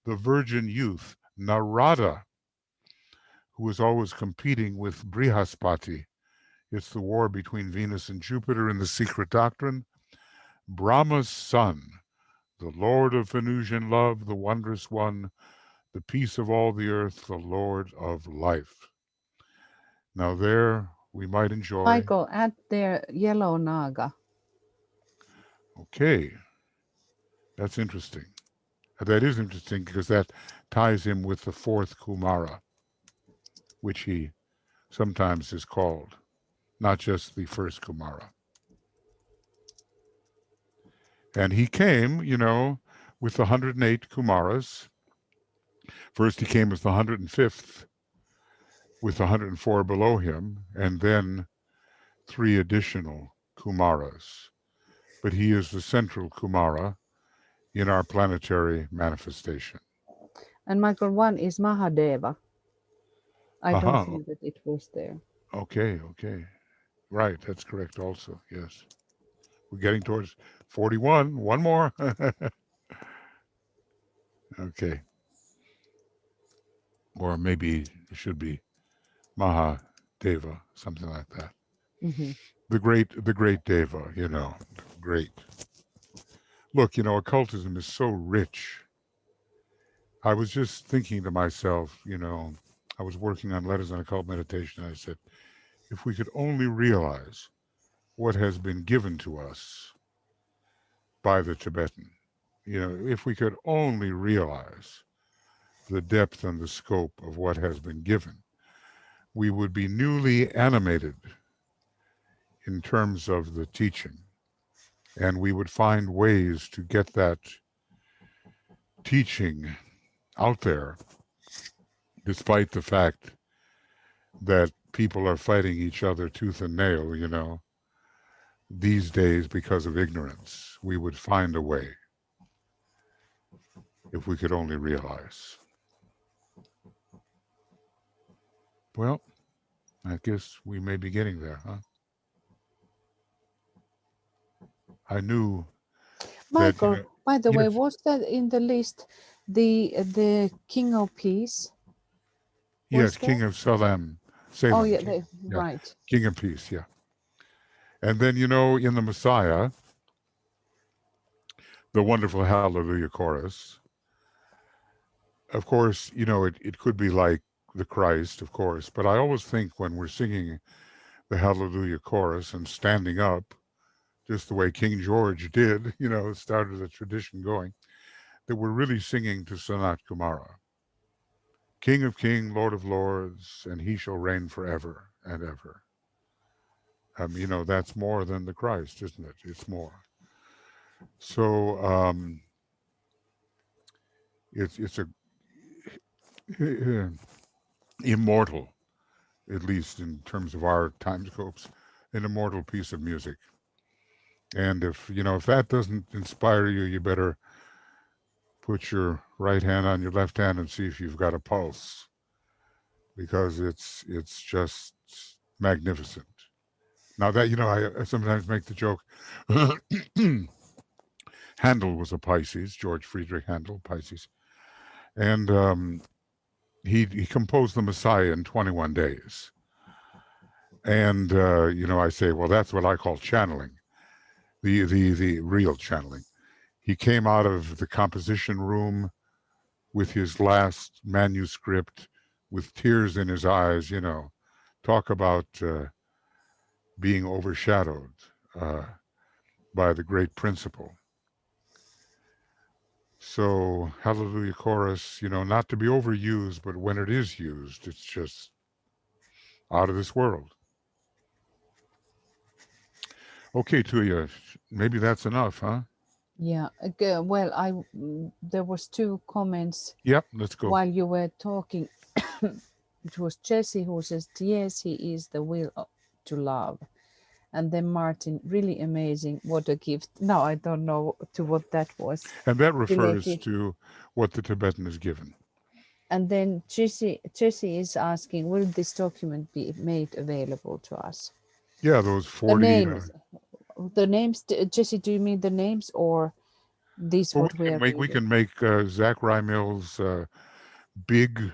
the virgin youth, Narada, who is always competing with Brihaspati. It's the war between Venus and Jupiter in the secret doctrine. Brahma's son, the Lord of Venusian love, the wondrous one, the peace of all the earth, the Lord of life. Now there we might enjoy. Michael, add there yellow naga. Okay, that's interesting. That is interesting because that ties him with the fourth Kumara, which he sometimes is called, not just the first Kumara. And he came, with the 108 Kumaras. First he came as the 105th with 104 below him, and then 3 additional Kumaras. But he is the central Kumara in our planetary manifestation. And Michael, one is Mahadeva. I don't Aha. think that it was there. Okay. Right, that's correct also, yes. We're getting towards 41. One more. Okay. Or maybe it should be Mahadeva, something like that. Mm-hmm. The great Deva, great. Look, occultism is so rich. I was just thinking to myself, I was working on letters on occult meditation. And I said, if we could only realize what has been given to us by the Tibetan, if we could only realize the depth and the scope of what has been given, we would be newly animated in terms of the teaching, and we would find ways to get that teaching out there, despite the fact that people are fighting each other tooth and nail, these days because of ignorance. We would find a way if we could only realize. Well, I guess we may be getting there, huh? I knew Michael, that, by the way, yes, was that in the list the King of Peace? yes, Was there? King of Salem, Oh Salem, yeah, yeah, right. King of Peace, yeah. And then, in the Messiah, the wonderful Hallelujah chorus, of course, it could be like the Christ, of course, but I always think when we're singing the Hallelujah chorus and standing up, just the way King George did, started a tradition going, that we're really singing to Sanat Kumara. King of Kings, Lord of Lords, and he shall reign forever and ever. That's more than the Christ, isn't it? It's more. So it's a immortal, at least in terms of our time scopes, an immortal piece of music. And if that doesn't inspire you, you better put your right hand on your left hand and see if you've got a pulse, because it's just magnificent. Now that, I sometimes make the joke, Handel was a Pisces, George Friedrich Handel, Pisces. And he composed the Messiah in 21 days. And, I say, well, that's what I call channeling, the real channeling. He came out of the composition room with his last manuscript with tears in his eyes, talk about being overshadowed by the great principle. So, Hallelujah Chorus, not to be overused, but when it is used, it's just out of this world. Okay, Tuya, maybe that's enough, huh? Yeah. Okay, well, there was 2 comments Yep, let's go. while you were talking. It was Jesse who says, yes, he is the will to love. And then Martin, really amazing. What a gift. Now I don't know to what that was And that refers related. to what the Tibetan is given. And then Jesse is asking, will this document be made available to us? Yeah, those The 40. names, Jesse, do you mean the names or these Well, what we are reading? we can make Zach Rymill's big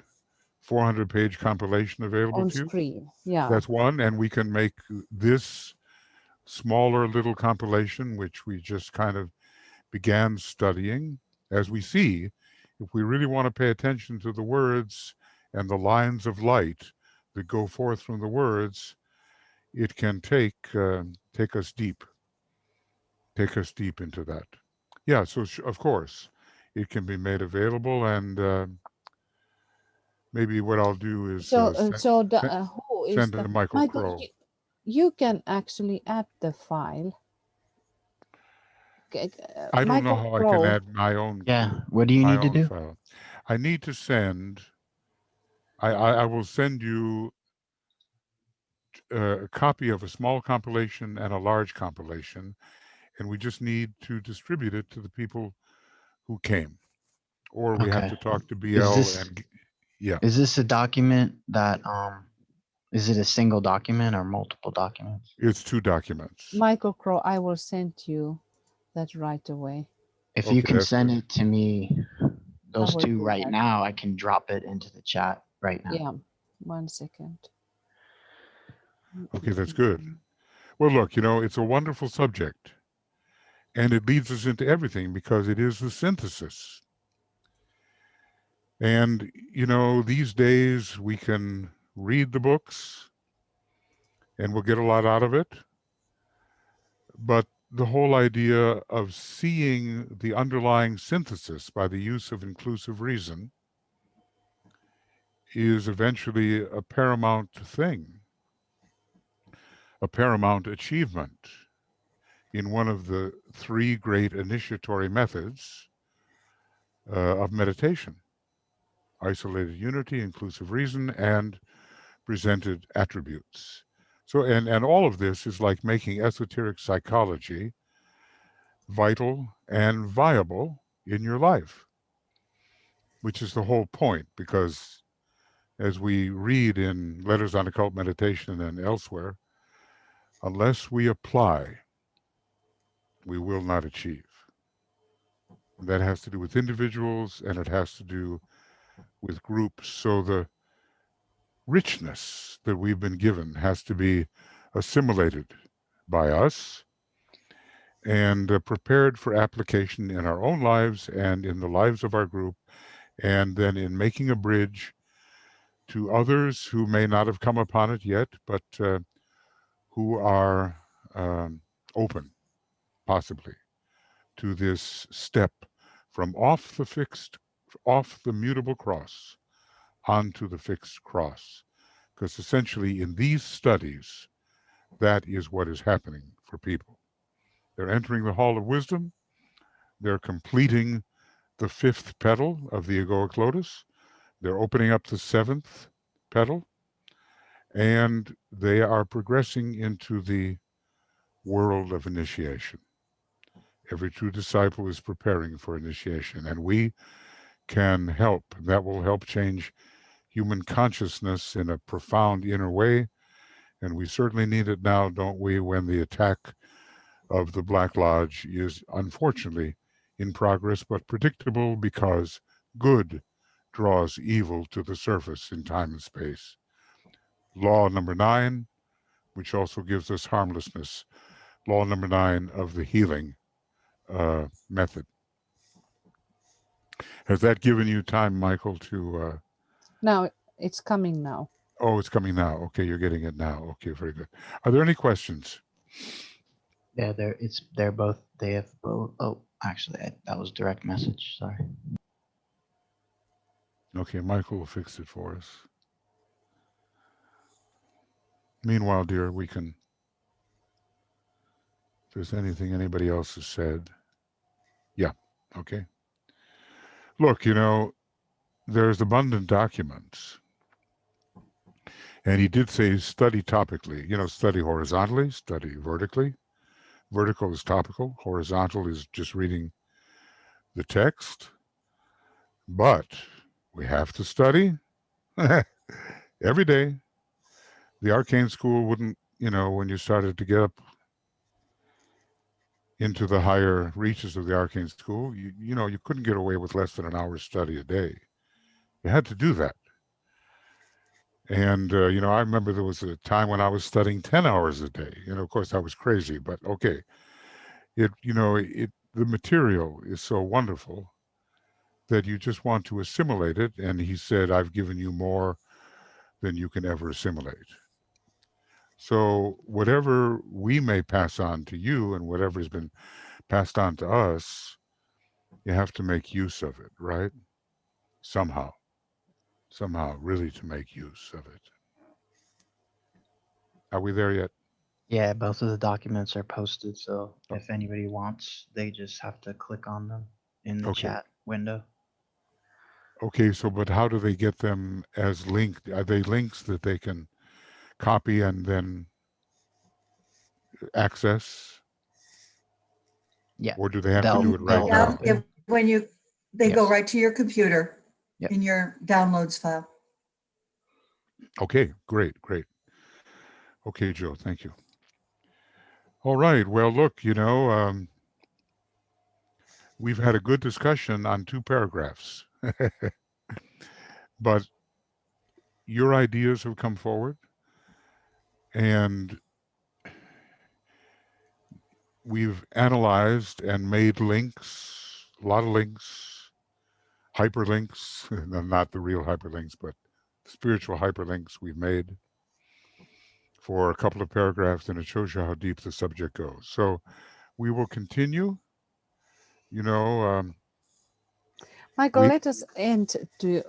400-page compilation available On to you. screen, yeah. That's one, and we can make this smaller little compilation, which we just kind of began studying. As we see, if we really want to pay attention to the words and the lines of light that go forth from the words, it can take us deep into that. Yeah, so of course, it can be made available, and maybe what I'll do is So, who is send it the to Michael Crow. You can actually add the file. I don't know Michael how I Crow. can add my own. Yeah. What do you need to do? File. I need to send. I will send you a copy of a small compilation and a large compilation, and we just need to distribute it to the people who came, or we have to talk to BL and yeah. Is this a document that is it a single document or multiple documents? It's 2 documents. Michael Crow, I will send you that right away. If you can send it to me, those 2 right now, I can drop it into the chat right now. Yeah, 1 second. Okay, that's good. Well, look, it's a wonderful subject, and it leads us into everything because it is the synthesis. And, these days we can read the books and we'll get a lot out of it. But the whole idea of seeing the underlying synthesis by the use of inclusive reason is eventually a paramount thing, a paramount achievement in one of the 3 great initiatory methods of meditation: isolated unity, inclusive reason, and presented attributes. So, and all of this is like making esoteric psychology vital and viable in your life, which is the whole point, because as we read in Letters on Occult Meditation and elsewhere, unless we apply, we will not achieve. And that has to do with individuals, and it has to do with groups. So the richness that we've been given has to be assimilated by us and prepared for application in our own lives and in the lives of our group, and then in making a bridge to others who may not have come upon it yet, but who are open, possibly, to this step from off the mutable cross onto the fixed cross. Because essentially in these studies, that is what is happening for people. They're entering the Hall of Wisdom. They're completing the 5th petal of the egoic lotus. They're opening up the 7th petal. And they are progressing into the world of initiation. Every true disciple is preparing for initiation, and we can help. That will help change human consciousness in a profound inner way, And we certainly need it now, don't we, when the attack of the Black Lodge is unfortunately in progress, but predictable because good draws evil to the surface in time and space. Law number 9, which also gives us harmlessness. Law number 9 of the healing method. Has that given you time, Michael, to... Now it's coming now. Oh, it's coming now. Okay, you're getting it now. Okay, very good. Are there any questions? Yeah, they have both. Oh, actually, that was direct message. Sorry. Okay, Michael will fix it for us. Meanwhile, dear, we can... If there's anything anybody else has said. Yeah, okay. Look, there's abundant documents. And he did say study topically, study horizontally, study vertically. Vertical is topical, horizontal is just reading the text. But we have to study every day. The arcane school wouldn't, when you started to get up into the higher reaches of the arcane school, you couldn't get away with less than an hour's study a day. You had to do that. And, I remember there was a time when I was studying 10 hours a day. Of course, I was crazy, but okay. The material is so wonderful that you just want to assimilate it. And he said, I've given you more than you can ever assimilate. So whatever we may pass on to you and whatever has been passed on to us, you have to make use of it, right? Somehow, really to make use of it. Are we there yet? Yeah, both of the documents are posted, so if anybody wants, they just have to click on them in the chat window. Okay, so but how do they get them as linked? Are they links that they can copy and then access? Yeah. Or do they have to do it right Yeah, now? they go right to your computer Yep. in your downloads file. Okay, great. Okay, Joe, thank you. All right, well, look, we've had a good discussion on 2 paragraphs. But your ideas have come forward, and we've analyzed and made links, a lot of links, hyperlinks, not the real hyperlinks, but spiritual hyperlinks we've made for a couple of paragraphs, and it shows you how deep the subject goes. So we will continue, Michael, let us end to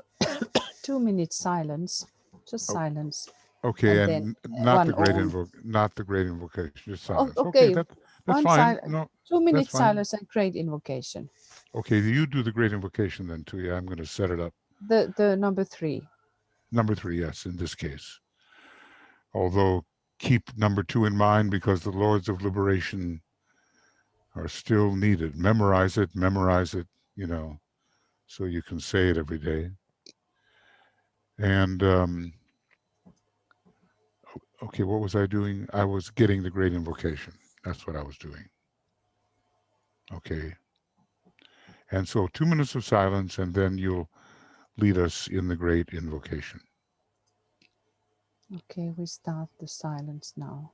2 minutes silence. Just silence. Okay, and and then not one the great om. not the great invocation, just Oh, silence. Okay, okay, that's one fine. No, 2 that's minutes fine. silence and great invocation. Okay, you do the great invocation then, too. Yeah, I'm going to set it up. The number 3. Number 3, yes, in this case. Although keep number 2 in mind because the Lords of Liberation are still needed. Memorize it, so you can say it every day. And, okay, what was I doing? I was getting the great invocation. That's what I was doing. Okay. And so 2 minutes of silence, and then you'll lead us in the great invocation. Okay, we start the silence now.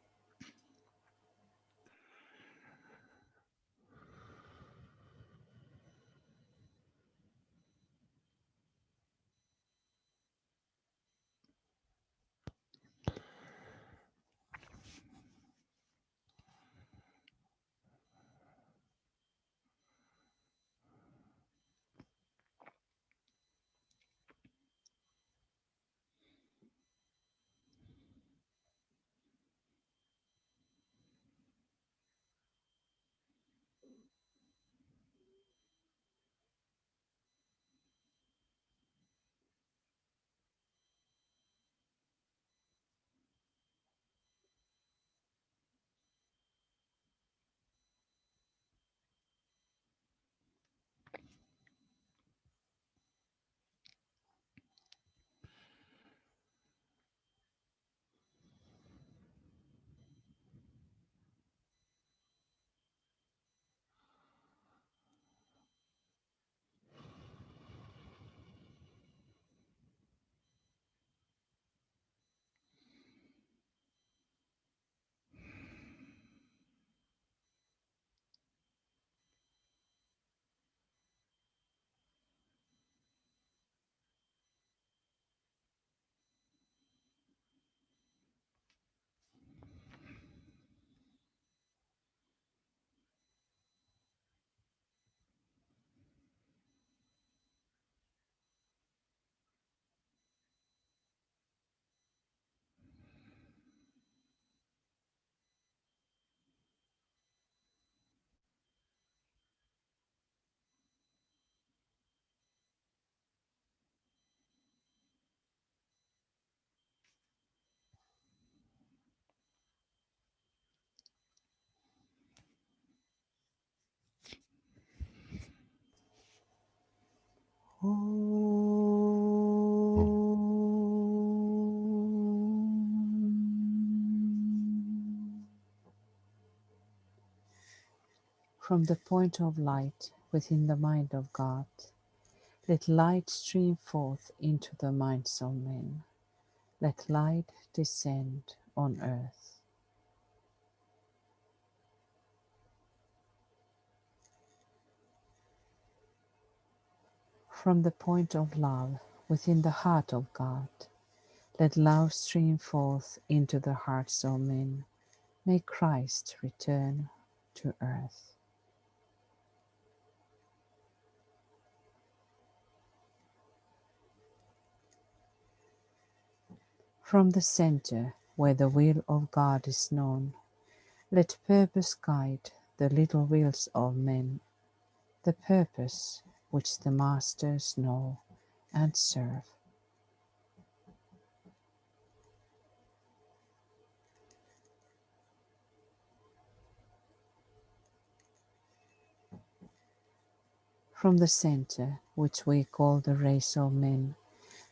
From the point of light within the mind of God, let light stream forth into the minds of men. Let light descend on earth. From the point of love within the heart of God, let love stream forth into the hearts of men. May Christ return to earth. From the center where the will of God is known, let purpose guide the little wills of men, the purpose which the masters know and serve. From the center which we call the race of men,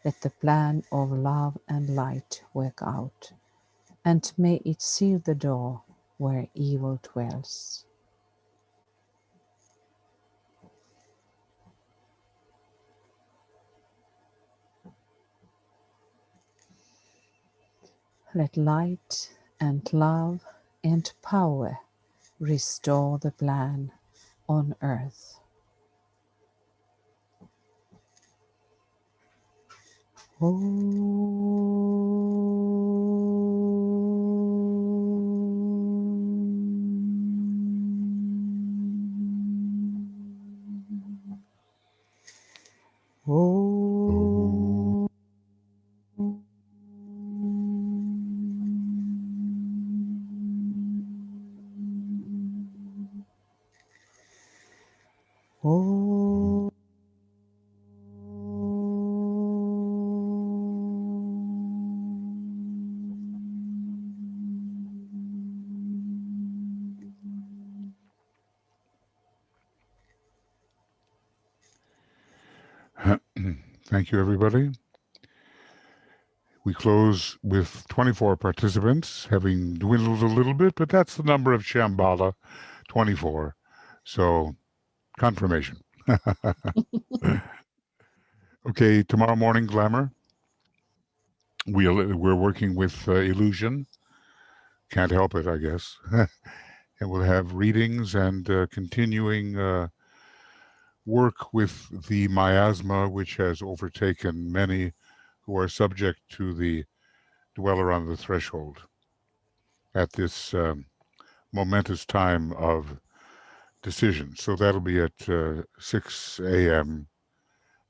let the plan of love and light work out, and may it seal the door where evil dwells. Let light and love and power restore the plan on earth. Oh. Oh. Thank you, everybody. We close with 24 participants, having dwindled a little bit, but that's the number of Shamballa, 24. So, confirmation. Okay, tomorrow morning, Glamour. We're working with illusion. Can't help it, I guess. And we'll have readings and continuing work with the miasma, which has overtaken many who are subject to the dweller on the threshold at this momentous time of decision. So that'll be at 6 a.m.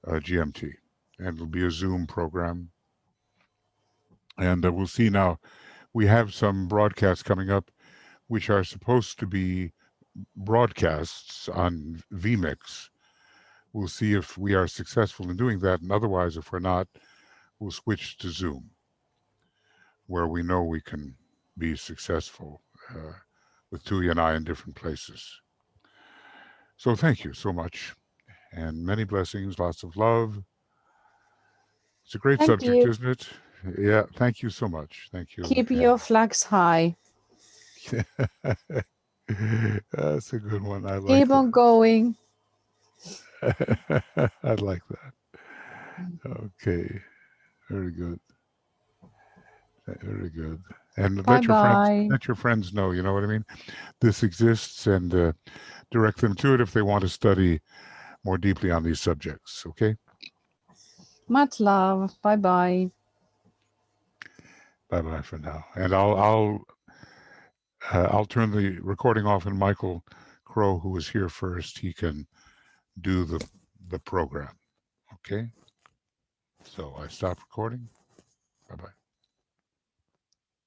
GMT, and it'll be a Zoom program. And we'll see now. We have some broadcasts coming up, which are supposed to be broadcasts on vMix. We'll see if we are successful in doing that, and otherwise, if we're not, we'll switch to Zoom, where we know we can be successful with Tui and I in different places. So thank you so much, and many blessings, lots of love. It's a great Thank subject, you. isn't it? Yeah, thank you so much. Thank you. Keep your flags high. That's a good one. I like Keep on going. that. I like that. Okay. Very good. Very good. And Bye-bye. let your friends know, you know what I mean? This exists, and direct them to it if they want to study more deeply on these subjects. Okay? Much love. Bye-bye. Bye-bye for now. And I'll turn the recording off, and Michael Crow, who was here first, he can do the program. Okay? So I stop recording. Bye-bye.